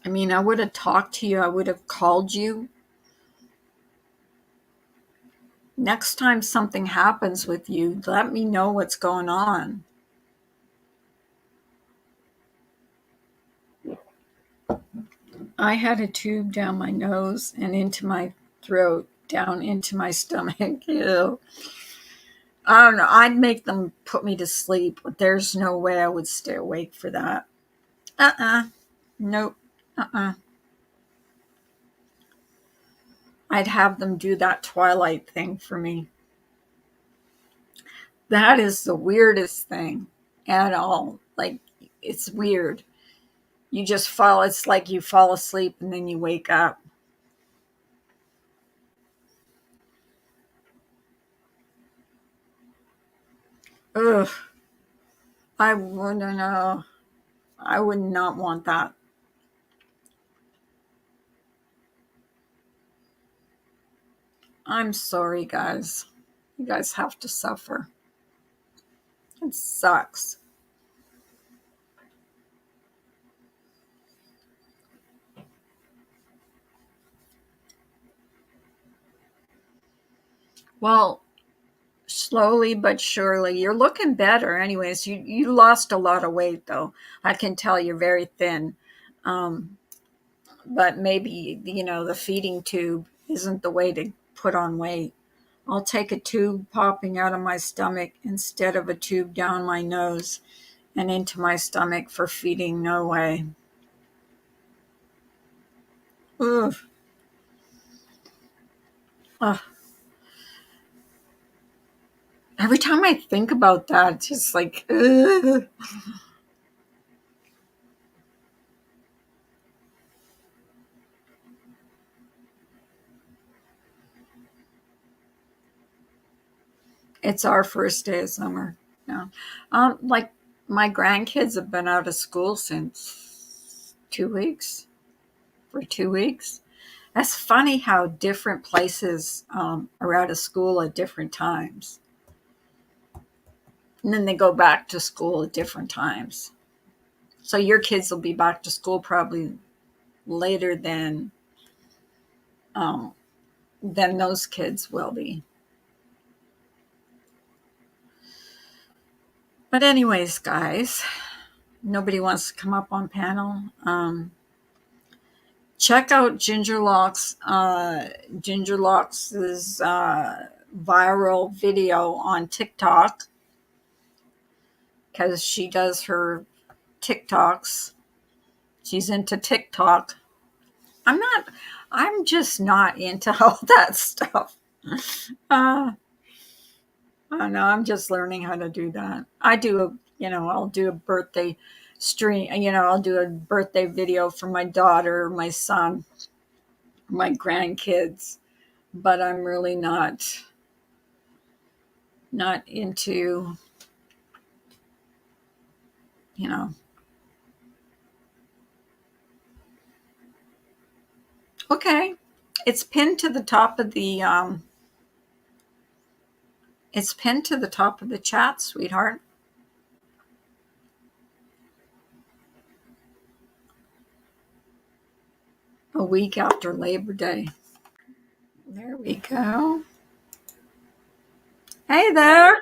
I mean, I would have talked to you, I would have called you. Next time something happens with you, let me know what's going on. I had a tube down my nose and into my throat, down into my stomach. Ew. I don't know. I'd make them put me to sleep, but there's no way I would stay awake for that. Uh-uh. Nope. Uh-uh. I'd have them do that Twilight thing for me. That is the weirdest thing at all. Like, it's weird. You just fall, it's like you fall asleep and then you wake up. Ugh. I wouldn't know. I would not want that. I'm sorry, guys. You guys have to suffer. It sucks. Well, slowly but surely, you're looking better. Anyways, you lost a lot of weight, though. I can tell you're very thin. Um, but maybe the feeding tube isn't the way to put on weight. I'll take a tube popping out of my stomach instead of a tube down my nose and into my stomach for feeding. No way. Ugh. Ugh. Every time I think about that, it's just like, ugh. It's our first day of summer. Yeah. Like my grandkids have been out of school since 2 weeks, for 2 weeks. That's funny how different places are out of school at different times. And then they go back to school at different times. So your kids will be back to school probably later um, than those kids will be. But anyways, guys, nobody wants to come up on panel. Check out Ginger Locks' viral video on TikTok, because she does her TikToks. She's into TikTok. I'm not. I'm just not into all that stuff. Uh, I don't know. I'm just learning how to do that. I'll do a birthday stream. I'll do a birthday video for my daughter, my son, my grandkids. But I'm really not into, you know. Okay, it's pinned to the top of the it's pinned to the top of the chat, sweetheart. A week after Labor Day. There we go. Hey there.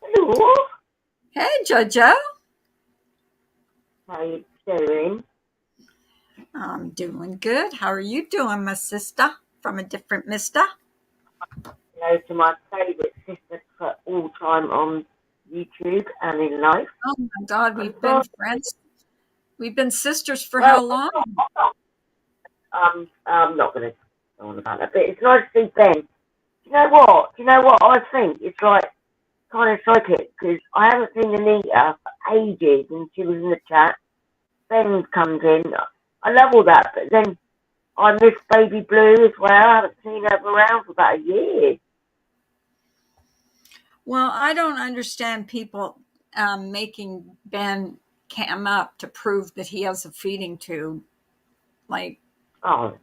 Hello. Hey, Jojo. How you doing? I'm doing good. How are you doing, my sister? From a different mister? Hello to my favourite sister for all time on YouTube and in life. Oh my God, we've been friends. We've been sisters for Well, how long? I'm not going to go on about that, but it's nice to see Ben. Do you know what? I think it's like kind of psychic because I haven't seen Anita for ages and she was in the chat. Ben comes in. I love all that, but then I miss Baby Blue as well. I haven't seen her around for about a year. Well, I don't understand people making Ben cam up to prove that he has a feeding tube. Like, Oh,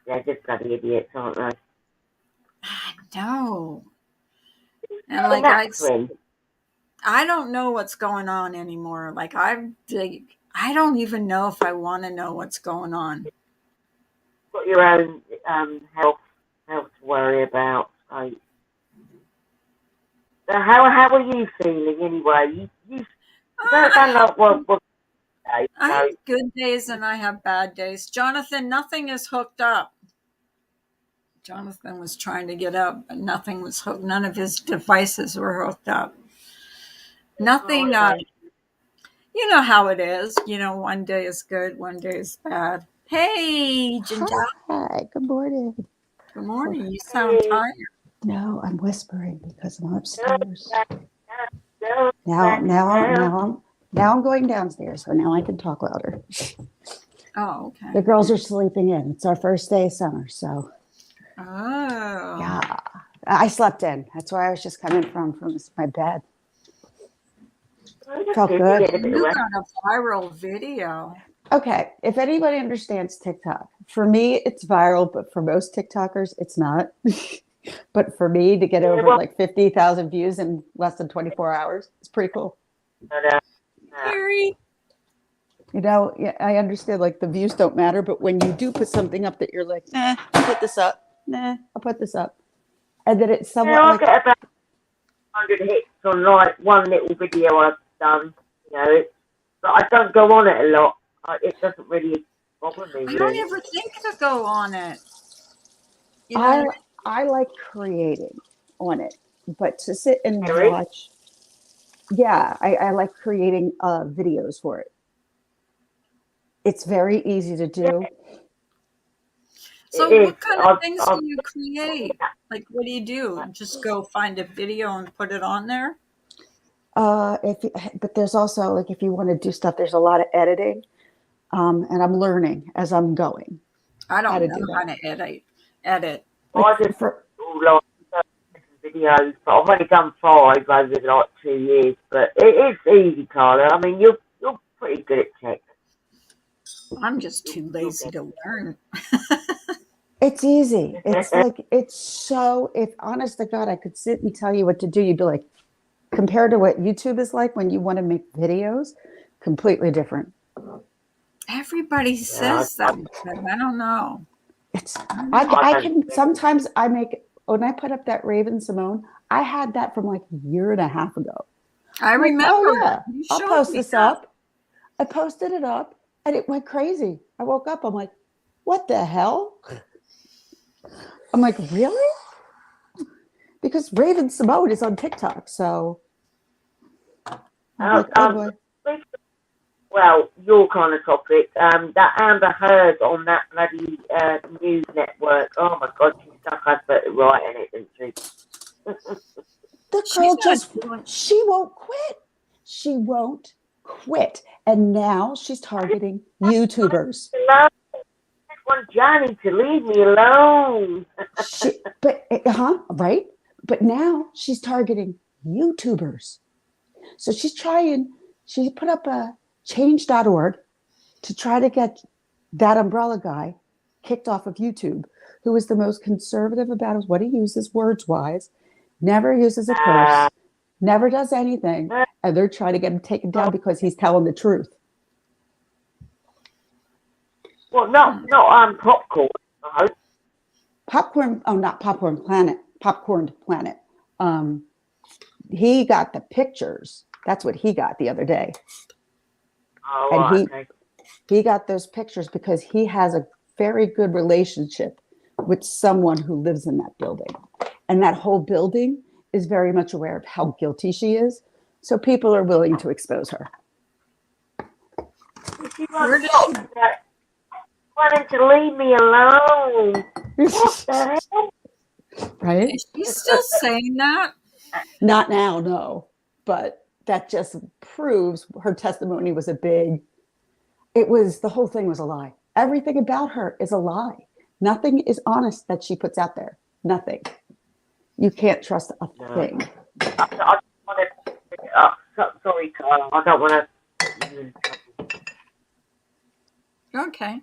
they're just bloody idiots, aren't they? no. And And like that's him. I don't know what's going on anymore. I don't even know if I want to know what's going on. Got your own health to worry about. So how are you feeling anyway? You don't sound like what day, I so have good days and I have bad days. Jonathan, nothing is hooked up. Jonathan was trying to get up, but nothing was hooked. None of his devices were hooked up. Nothing. oh, okay. You know how it is. You know, one day is good, one day is bad. Hey, Ginger. Hi, good morning. Good morning. You sound tired. No, I'm whispering because I'm upstairs. Go Now, back now, down. now I'm going downstairs, so now I can talk louder. Oh, okay. The girls are sleeping in. It's our first day of summer, so Oh. yeah. I slept in. That's where I was just coming from my bed. Felt good. You got a viral video. Okay, if anybody understands TikTok, for me it's viral, but for most TikTokers it's not. But for me to get over like 50,000 views in less than 24 hours, it's pretty cool. Harry. You know, yeah, I understand like the views don't matter, but when you do put something up that you're like, nah, I'll put this up. Nah, I'll put this up. And then it's somewhat I like, get about 100 hits on like one little video I've done, but I don't go on it a lot. It doesn't really bother me. I don't ever think to go on it. You know, I like creating on it, but to sit and Really? watch, yeah, I like creating videos for it. It's very easy to do. so It what is. kind of things do you create? Like, what do you do? Just go find a video and put it on there? But there's also like if you want to do stuff, there's a lot of editing, and I'm learning as I'm going. I don't How to know do how that. to edit. I just do like videos, but I've only done 5 over like 2 years. But it is easy, Carla. I mean, you're pretty good at tech. I'm just too lazy to learn. It's easy. It's like it's so. If honest to God, I could sit and tell you what to do, you'd be like, compared to what YouTube is like when you want to make videos, completely different. Everybody says that, but I don't know. I can sometimes I make when I put up that Raven Simone, I had that from like a year and a half ago. I Like, remember. oh yeah, You I'll showed post me this that. up. I posted it up and it went crazy. I woke up, I'm like, what the hell? I'm like, really? Because Raven Simone is on TikTok, so I'm like, oh boy. Well, your kind of topic, that Amber Heard on that bloody news network. Oh my God, she stuck her foot right in it, didn't she? The girl she won't quit. She won't quit. And now she's targeting YouTubers. I want Johnny to leave me alone. Right? But now she's targeting YouTubers. So she put up a change.org to try to get that umbrella guy kicked off of YouTube, who is the most conservative about what he uses words wise, never uses a curse, never does anything, and they're trying to get him taken down because he's telling the truth. Well, not popcorn, I hope. Not Popcorn Planet. He got the pictures. That's what he got the other day. Oh, and okay. he got those pictures because he has a very good relationship with someone who lives in that building. And that whole building is very much aware of how guilty she is. So people are willing to expose her. Wanting to leave me alone. What the hell? Right? Is she still saying that? Not now, no. But that just proves her testimony was the whole thing was a lie. Everything about her is a lie. Nothing is honest that she puts out there. Nothing. You can't trust a No. thing. I want to. Sorry, Carl. I don't want to. Okay.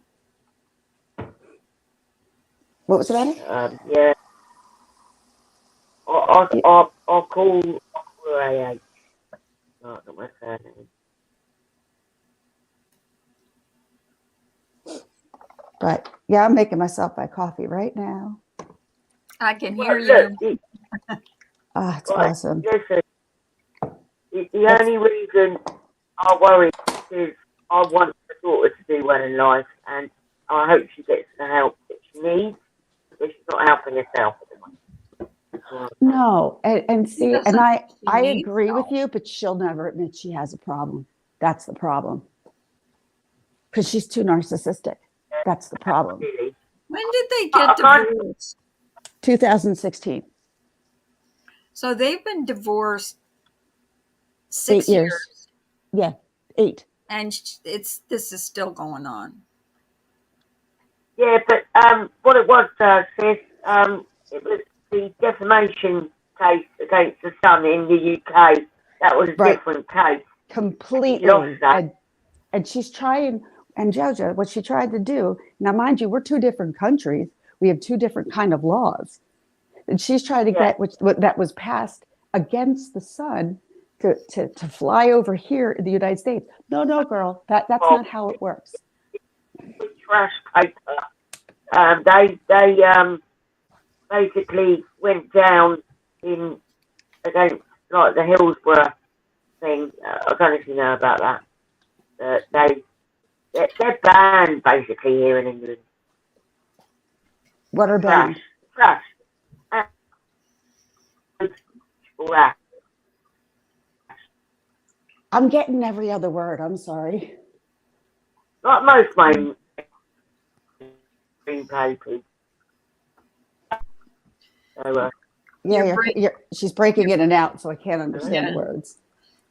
What was the matter? Yeah. I'll call AA. No, not my surname. But yeah, I'm making myself my coffee right now. I can Well, hear you. look, It's right, awesome. listen. The only reason I worry is I want my daughter to do well in life, and I hope she gets the help that she needs, but she's not helping herself at the moment. No, and see, and doesn't I think she needs agree with help. you, but she'll never admit she has a problem. That's the problem. Because she's too narcissistic. That's the problem. Really. When did they get I can't- divorced? 2016, So they've been divorced 8 6 years. years, Yeah, 8. and this is still going on. Yeah, but what it was, sis, it was the defamation case against the Sun in the UK. That was a Right. different case. Completely. Lost that. And she's trying, and Jojo, what she tried to do, now mind you, we're 2 different countries. We have 2 different kind of laws. And she's trying to Yeah. get what that was passed against the Sun to fly over here in the United States. No, girl, that's not how it works. Trash paper. They basically went down in against like the Hillsborough thing. I don't know if you know about that. They're banned basically here in England. What are banned? Trash. All that. I'm getting every other word. I'm sorry. Like most mainstream papers. So, Yeah, she's breaking in and out, so I can't understand Yeah. the words.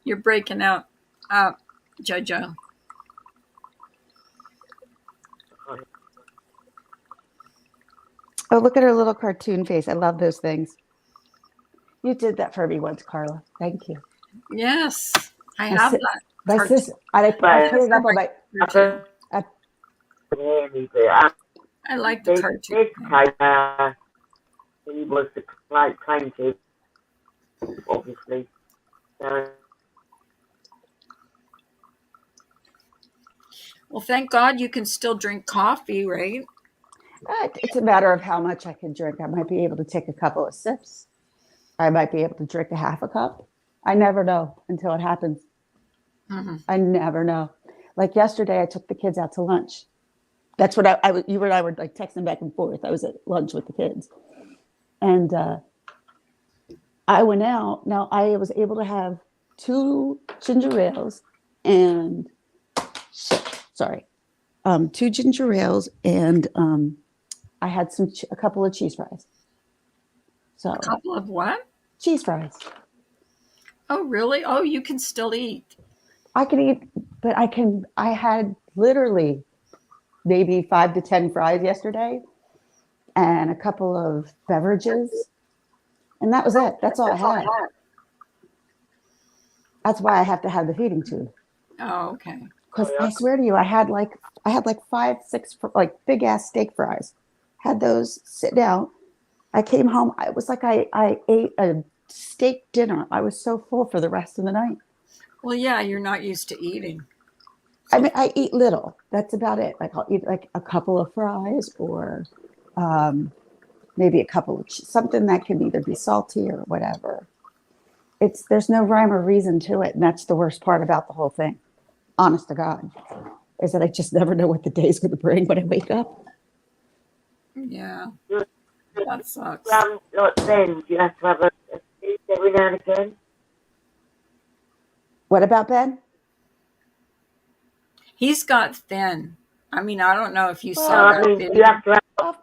You're breaking out, Jojo. Oh, look at her little cartoon face. I love those things. You did that for me once, Carla. Thank you. Yes, I My have si- that. My cartoon. sister, I put it up on my. Too. hear me, but I like the this cartoon. case, he was the plaintiff, obviously. Well, thank God you can still drink coffee, right? It's a matter of how much I can drink. I might be able to take a couple of sips. I might be able to drink a half a cup. I never know until it happens. Mm-hmm. I never know. Like yesterday, I took the kids out to lunch. That's what you and I were like texting back and forth. I was at lunch with the kids. And I went out. Now, I was able to have 2 ginger ales and, 2 ginger ales and I had a couple of cheese fries. So, A couple of what? cheese fries. Oh, really? Oh, you can still eat. I can eat, but I had literally maybe 5 to 10 fries yesterday and a couple of beverages. And that was it. That's all I had. That's why I have to have the feeding tube. Oh, okay. Because I swear to you, I had like 5, 6 like big ass steak fries. Had those sit down. I came home. I was like I ate a steak dinner. I was so full for the rest of the night. Well, yeah, you're not used to eating. I mean, I eat little. That's about it. Like I'll eat like a couple of fries or maybe a couple of something that can either be salty or whatever. There's no rhyme or reason to it, and that's the worst part about the whole thing. Honest to God, is that I just never know what the day's going to bring when I wake up. Yeah, that sucks. Like Ben, you have to have a feed every now and again. What about Ben? He's got thin. I mean, I don't know if you Well, saw I that mean, video you have to have.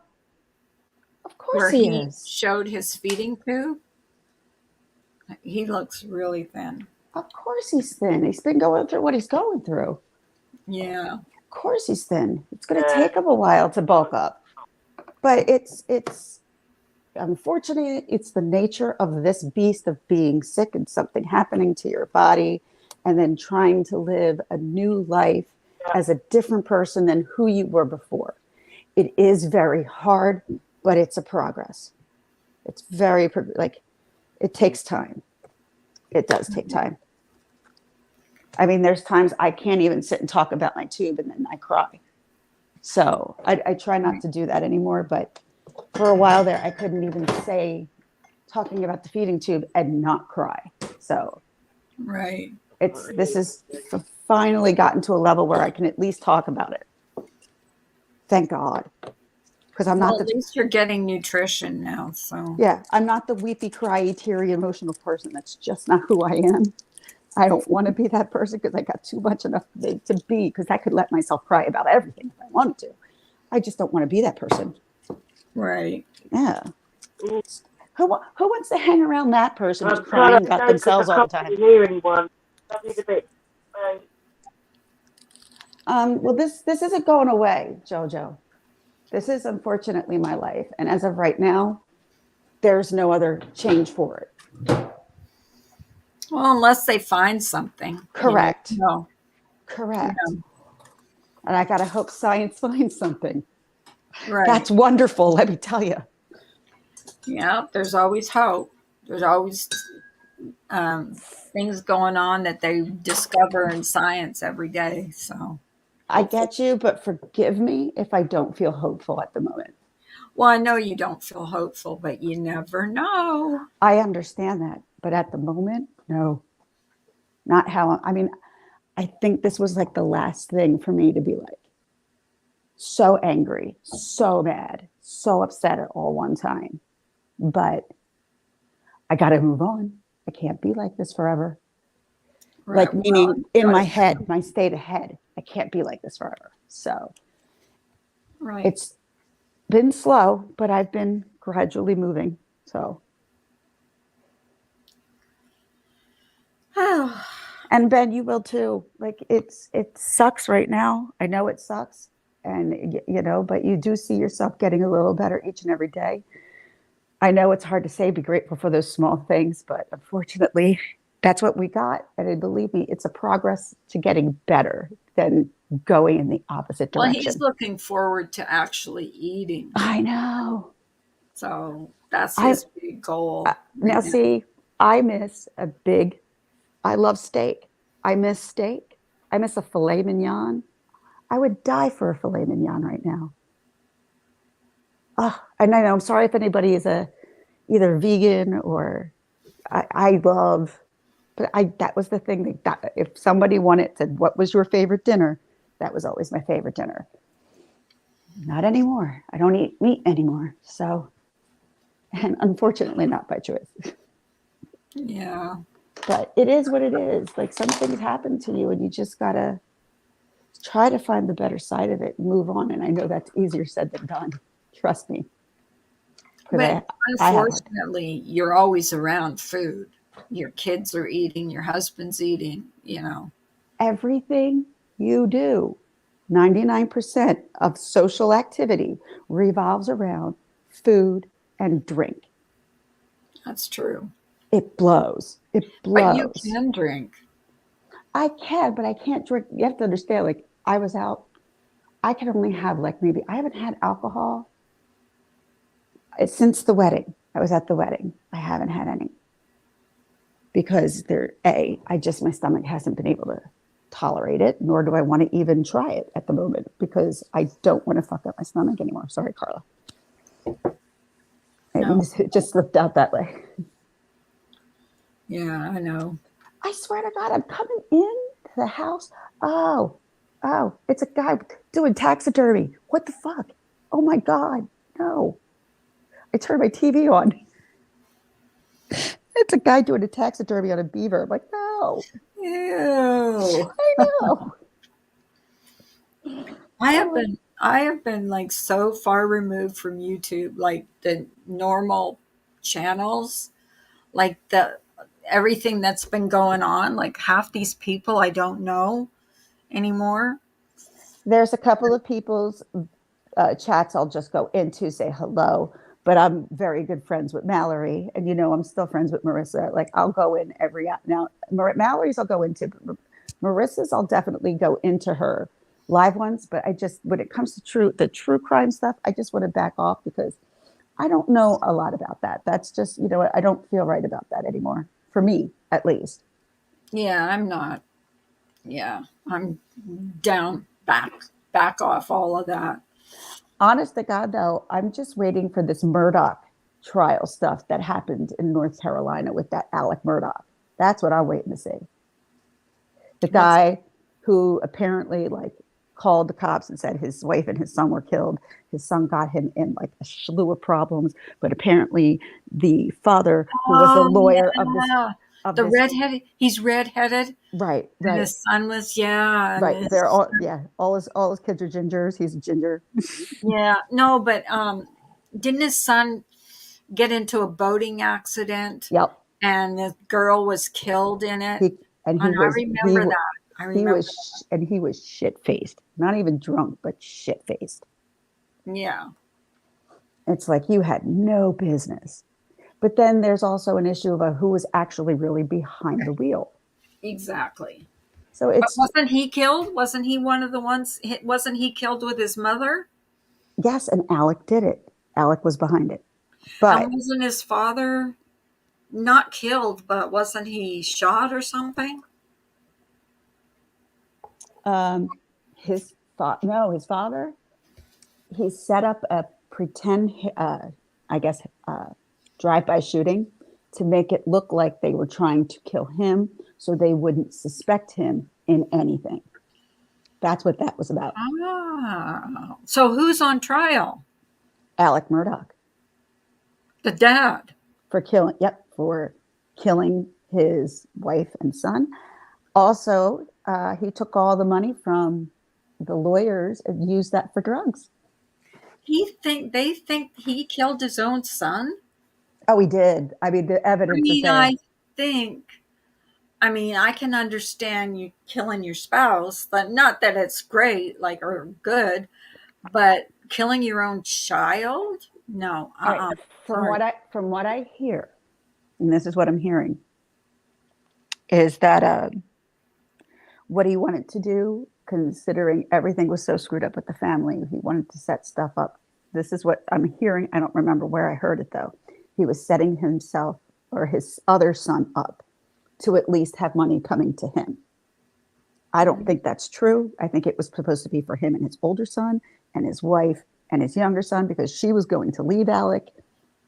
Of course where he he is. showed his feeding tube. He looks really thin. Of course he's thin. He's been going through what he's going through. Yeah. Of course he's thin. It's going to Yeah. take him a while to bulk up. But it's unfortunately, it's the nature of this beast of being sick and something happening to your body and then trying to live a new life as a different person than who you were before. It is very hard, but it's a progress. It's very, like, it takes time. It does take time. I mean, there's times I can't even sit and talk about my tube and then I cry. So I try not to do that anymore. But for a while there, I couldn't even say talking about the feeding tube and not cry. So Right. this is finally gotten to a level where I can at least talk about it. Thank God. Because I'm not At least you're getting nutrition now. So yeah, I'm not the weepy, cryy, teary, emotional person. That's just not who I am. I don't want to be that person because I got too much enough to be, because I could let myself cry about everything if I wanted to. I just don't want to be that person. right. Yeah. Who wants to hang around that person who's I'm crying trying to about go themselves because I all the can't time? really hear anyone. That is a bit. Well, this isn't going away, Jojo. This is unfortunately my life, and as of right now, there's no other change for it. Well, unless they find something. Correct. No. Correct. Yeah. And I gotta hope science finds something. Right. That's wonderful, let me tell you. Yeah. There's always hope. There's always things going on that they discover in science every day. So I get you, but forgive me if I don't feel hopeful at the moment. well, I know you don't feel hopeful, but you never know. I understand that, but at the moment, no. Not how I mean, I think this was like the last thing for me to be like so angry, so mad, so upset at all one time. But I got to move on. I can't be like this forever. Right. Like, meaning Well, in my head, my state of head, I can't be like this forever. So right. it's been slow, but I've been gradually moving. So, and Ben, you will too. Like, it sucks right now. I know it sucks. And, but you do see yourself getting a little better each and every day. I know it's hard to say, be grateful for those small things, but unfortunately, that's what we got. And believe me, it's a progress to getting better than going in the opposite Well, direction. he's looking forward to actually eating. I know. So that's his big goal. Now, see, I love steak. I miss steak. I miss a filet mignon. I would die for a filet mignon right now. Oh, and I know, I'm sorry if anybody is either vegan or I love, but that was the thing that if somebody said, what was your favorite dinner? That was always my favorite dinner. Not anymore. I don't eat meat anymore. So, and unfortunately not by choice. Yeah. But it is what it is. Like, some things happen to you and you just gotta try to find the better side of it and move on. And I know that's easier said than done. Trust me. But unfortunately, you're always around food. Your kids are eating, your husband's eating, Everything you do, 99% of social activity revolves around food and drink. That's true. It blows. It blows. But you can drink. I can, but I can't drink. You have to understand, like, I was out. I can only have I haven't had alcohol since the wedding. I was at the wedding. I haven't had any because my stomach hasn't been able to tolerate it, nor do I want to even try it at the moment because I don't want to fuck up my stomach anymore. Sorry, Carla. No. It just slipped out that way. Yeah, I know. I swear to God, I'm coming into the house. Oh, it's a guy doing taxidermy. What the fuck? Oh my God, no. I turned my TV on. It's a guy doing a taxidermy on a beaver. I'm like, no. Ew. I know. I have been like so far removed from YouTube, like the normal channels, like everything that's been going on, like half these people I don't know anymore. There's a couple of people's chats I'll just go into, say hello, but I'm very good friends with Mallory, and I'm still friends with Marissa. Like I'll go in every now. Mallory's I'll go into. Marissa's I'll definitely go into her live ones, but I just when it comes to the true crime stuff, I just want to back off because I don't know a lot about that. That's just I don't feel right about that anymore for me at least. Yeah, I'm not. Yeah, I'm down, back off all of that. Honest to God, though, I'm just waiting for this Murdaugh trial stuff that happened in North Carolina with that Alec Murdaugh. That's what I'm waiting to see. The guy who apparently called the cops and said his wife and his son were killed. His son got him in a slew of problems, but apparently the father, who was the lawyer of this redheaded, he's redheaded. Right. And his son was, Right. They're all his kids are gingers. He's a ginger. Yeah. No, but didn't his son get into a boating accident? Yep. And the girl was killed in it. I remember that. He was shit faced. Not even drunk, but shit faced. Yeah. It's like you had no business. But then there's also an issue of who was actually really behind the wheel. Exactly. So wasn't he killed? Wasn't he one of the ones? Wasn't he killed with his mother? Yes, and Alec did it. Alec was behind it. But and wasn't his father not killed, but wasn't he shot or something? His father, he set up a pretend, drive-by shooting to make it look like they were trying to kill him so they wouldn't suspect him in anything. That's what that was about. Ah, so who's on trial? Alec Murdaugh. The dad. For killing his wife and son. Also, he took all the money from the lawyers and used that for drugs. They think he killed his own son? Oh, he did. I mean, the evidence is there. I can understand you killing your spouse, but not that it's great, or good, but killing your own child? No. Right. From what I hear, and this is what I'm hearing, is that what he wanted to do, considering everything was so screwed up with the family, he wanted to set stuff up. This is what I'm hearing. I don't remember where I heard it, though. He was setting himself or his other son up to at least have money coming to him. I don't think that's true. I think it was supposed to be for him and his older son and his wife and his younger son, because she was going to leave Alec,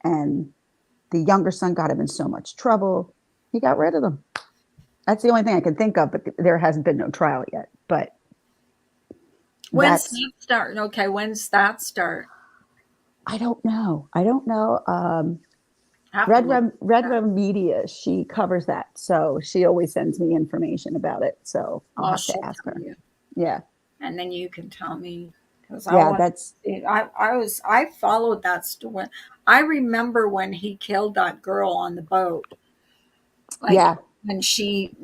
and the younger son got him in so much trouble. He got rid of them. That's the only thing I can think of, but there hasn't been no trial yet. But when's that start? Okay, when's that start? I don't know. Red Rum Media, she covers that, so she always sends me information about it. So I'll have to ask her. Yeah, and then you can tell me, because I followed that story. I remember when he killed that girl on the boat. When she,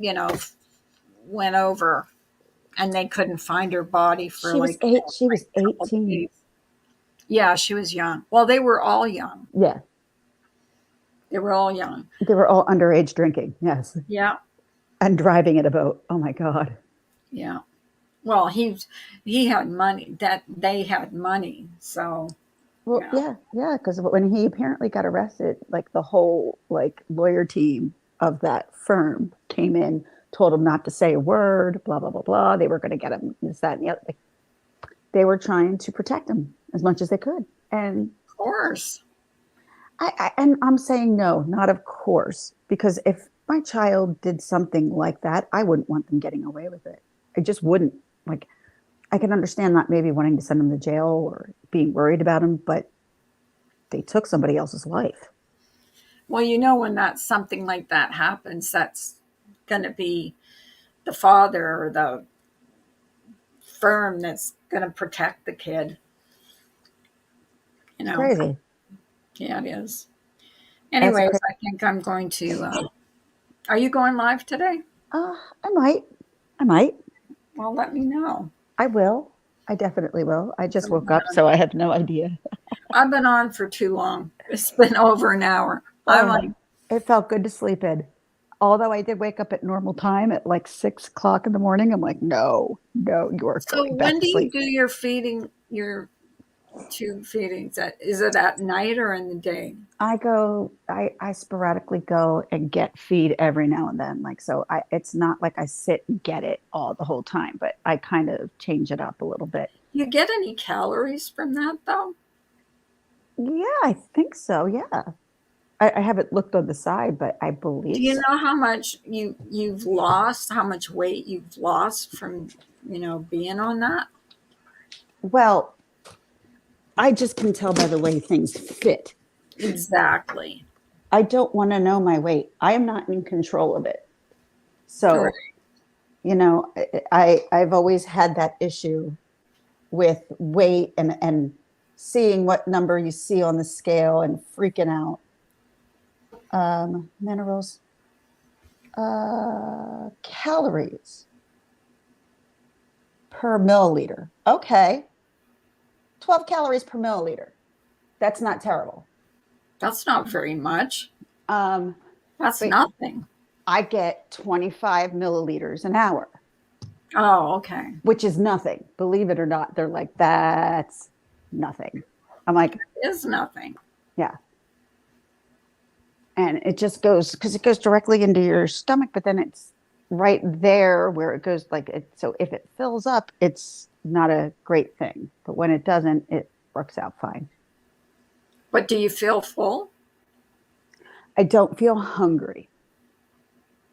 went over, and they couldn't find her body for she was 18. Yeah, she was young. Well, they were all young. Yeah. They were all young. They were all underage drinking. Yes. Yeah. And driving in a boat. Oh my God. Yeah. Well, he had money. That they had money. So. Well, yeah. Because when he apparently got arrested, the whole lawyer team of that firm came in, told him not to say a word. Blah blah blah blah. They were going to get him this, that, and the other. They were trying to protect him as much as they could. And of course. And I'm saying no, not of course, because if my child did something like that, I wouldn't want them getting away with it. I just wouldn't. I can understand not maybe wanting to send them to jail or being worried about him, but they took somebody else's life. Well, when something like that happens, that's going to be the father or the firm that's going to protect the kid. It's crazy. Yeah, it is. Anyways, I think I'm going to. Are you going live today? I might. Well, let me know. I will. I definitely will. I just woke up, so I have no idea. I've been on for too long. It's been over an hour. I'm like, It felt good to sleep in. Although I did wake up at normal time at like 6 o'clock in the morning. I'm like, no, no, you are so going back when to do you sleep. do your feeding, your tube feedings? Is it at night or in the day? I sporadically go and get feed every now and then. Like, so it's not like I sit and get it all the whole time, but I kind of change it up a little bit. You get any calories from that though? Yeah, I think so. Yeah. I haven't looked on the side, but I Do believe you so. know how much you've lost, how much weight you've lost from, being on that? Well, I just can tell by the way things fit. Exactly. I don't want to know my weight. I am not in control of it. Right. So, I've always had that issue with weight and seeing what number you see on the scale and freaking out. Minerals, calories per milliliter. Okay, 12 calories per milliliter. That's not terrible. That's not very much. Um, That's but nothing. I get 25 milliliters an hour, Oh, okay. which is nothing. Believe it or not, they're like, that's nothing. I'm like, Is nothing. yeah. And it just goes, because it goes directly into your stomach, but then it's right there where it goes like it. So if it fills up, it's not a great thing. But when it doesn't, it works out fine. But do you feel full? I don't feel hungry.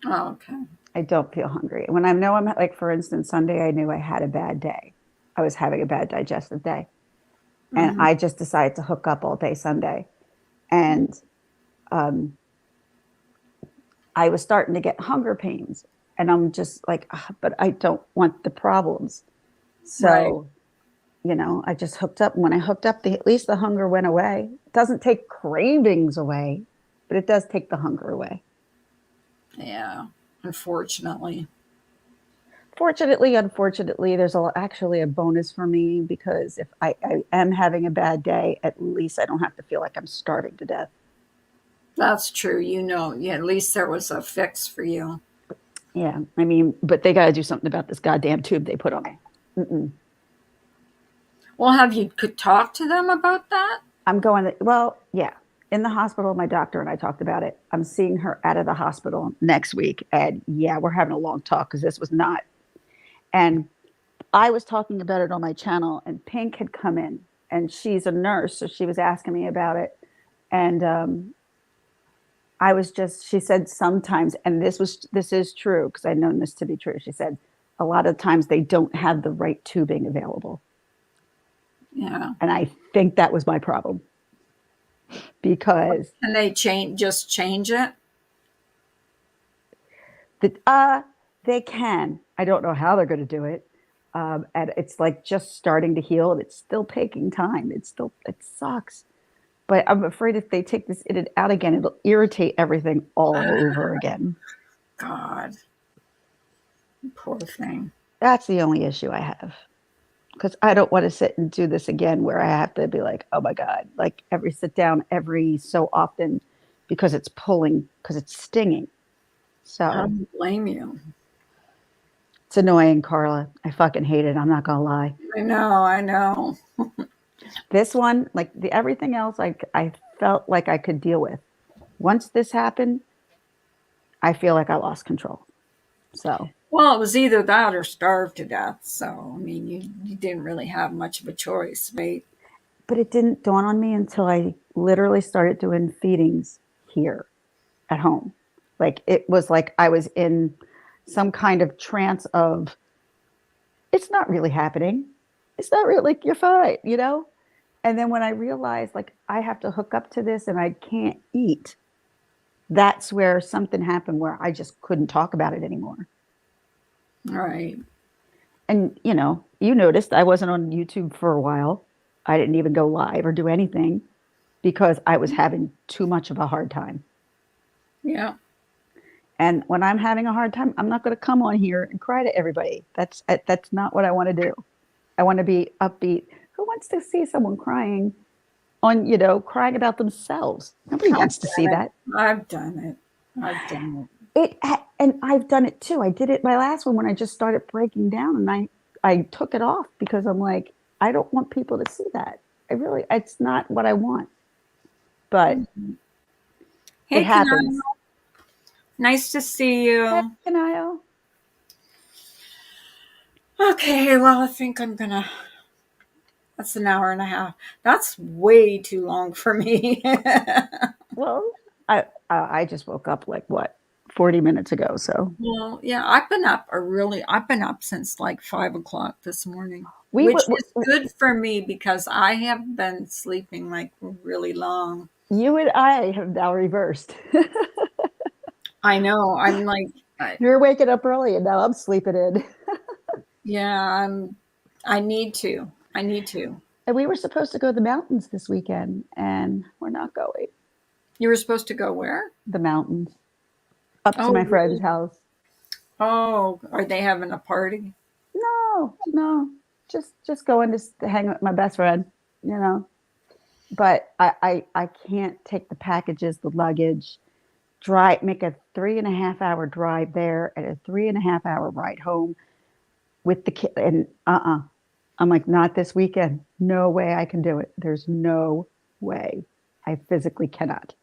Oh, okay. I don't feel hungry. When I know I'm like, for instance, Sunday, I knew I had a bad day. I was having a bad digestive day. And Hmm. I just decided to hook up all day Sunday. And um, I was starting to get hunger pains. And I'm just like, but I don't want the problems. Right. So, I just hooked up. And when I hooked up, at least the hunger went away. It doesn't take cravings away, but it does take the hunger away. Yeah. Unfortunately. Fortunately, unfortunately, there's actually a bonus for me because if I am having a bad day, at least I don't have to feel like I'm starving to death. That's true. Yeah, at least there was a fix for you. Yeah, I mean, but they got to do something about this goddamn tube they put on me. Mm-mm. Well, have you could talk to them about that? I'm going, well, yeah. In the hospital, my doctor and I talked about it. I'm seeing her out of the hospital next week. And yeah, we're having a long talk because this was not. And I was talking about it on my channel, and Pink had come in, and she's a nurse. So she was asking me about it. And she said sometimes, and this is true because I've known this to be true. She said a lot of times they don't have the right tubing available. Yeah. And I think that was my problem because And they just change it? they can. I don't know how they're going to do it. And it's like just starting to heal, and it's still taking time. It sucks. But I'm afraid if they take this in and out again, it'll irritate everything all over again. God. Poor thing. That's the only issue I have. Because I don't want to sit and do this again where I have to be like, oh my God, like sit down every so often because it's pulling, because it's stinging. I So don't blame you. it's annoying, Carla. I fucking hate it. I'm not going to lie. I know. This one, like everything else, I felt like I could deal with. Once this happened, I feel like I lost control. So, Well, it was either that or starve to death. So, I mean, you didn't really have much of a choice, right? but it didn't dawn on me until I literally started doing feedings here at home. Like it was like I was in some kind of trance of it's not really happening. It's not really like you're fine, And then when I realized like I have to hook up to this and I can't eat, that's where something happened where I just couldn't talk about it anymore. Right. And you noticed I wasn't on YouTube for a while. I didn't even go live or do anything because I was having too much of a hard time. Yeah. And when I'm having a hard time, I'm not going to come on here and cry to everybody. That's not what I want to do. I want to be upbeat. Who wants to see someone crying on, crying about themselves? Nobody wants to see that. I've done it. I've done And I've done it too. I did it my last one when I just started breaking down, and I took it off because I'm like, I don't want people to see that. It's not what I want. But it. Hey, it happens. Kanal. Nice to see you. Hey, Kanio. Okay, well, I think I'm gonna. That's an hour and a half. That's way too long for me. Well, I just woke up like what 40 minutes ago. So Well, yeah, I've been up since like 5 o'clock this morning, we which were is good for me because I have been sleeping like really long. you and I have now reversed. I know. I'm like, You're waking up early, and now I'm sleeping in. yeah, I need to. I need to. And we were supposed to go to the mountains this weekend, and we're not going. You were supposed to go where? The mountains, up to Oh, my friend's really? house. Oh, are they having a party? No, just going to hang with my best friend, you know. But I can't take the packages, the luggage, make a 3.5 hour drive there and a 3.5 hour ride home with the kid. And I'm like, not this weekend. No way I can do it. There's no way. I physically cannot.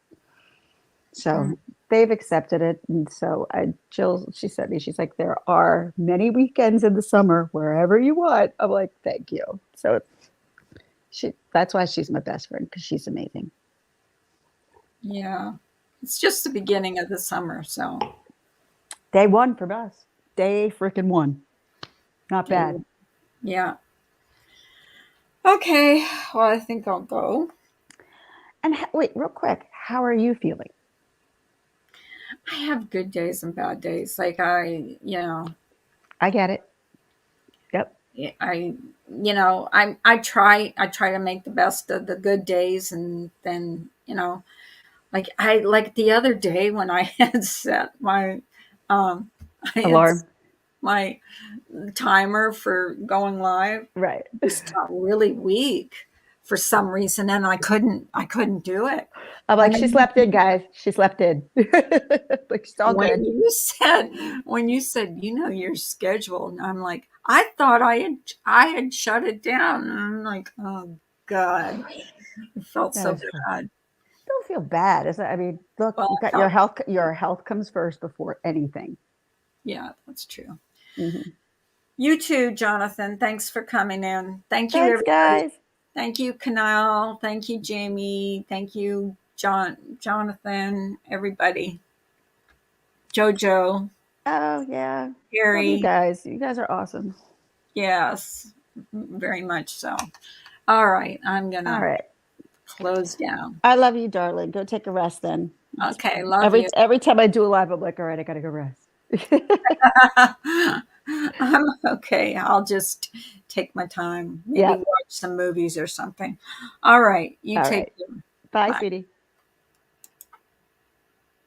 So they've accepted it. And so Jill, she said to me, she's like, there are many weekends in the summer wherever you want. I'm like, thank you. So that's why she's my best friend, because she's amazing. Yeah. It's just the beginning of the summer, so. Day one for us. Day freaking one. Not bad. Yeah. Okay. Well, I think I'll go. And wait, real quick, how are you feeling? I have good days and bad days. Like I get it. Yep. I try to make the best of the good days, and then, like the other day when I had set um I had Alarm. my timer for going live, Right. just got really weak for some reason, and I couldn't do it. I'm like, And she then slept in, guys. She slept in. Like, she's all when good. you said your schedule, and I'm like, I thought I had shut it down, and I'm like, oh God, it felt That so is fun. bad. Don't feel bad. I mean, look, Well, you I got felt, your health comes first before anything. yeah, that's true. Mm-hmm. You too, Jonathan. Thanks for coming in. Thank you, Thanks, everybody. guys. Thank you, Kanal. Thank you, Jamie. Thank you, Jonathan, everybody. Jojo, Oh, yeah. Love you Harry. guys. You guys are awesome. Yes, very much so. All right, I'm going All to right. close down. I love you, darling. Go take a rest then. Okay, love Every you. every time I do a live, I'm like, all right, I gotta go rest. I'm okay. I'll just take my time. Maybe Yep. watch some movies or something. All right, you All take right. care. Bye, Bye. sweetie.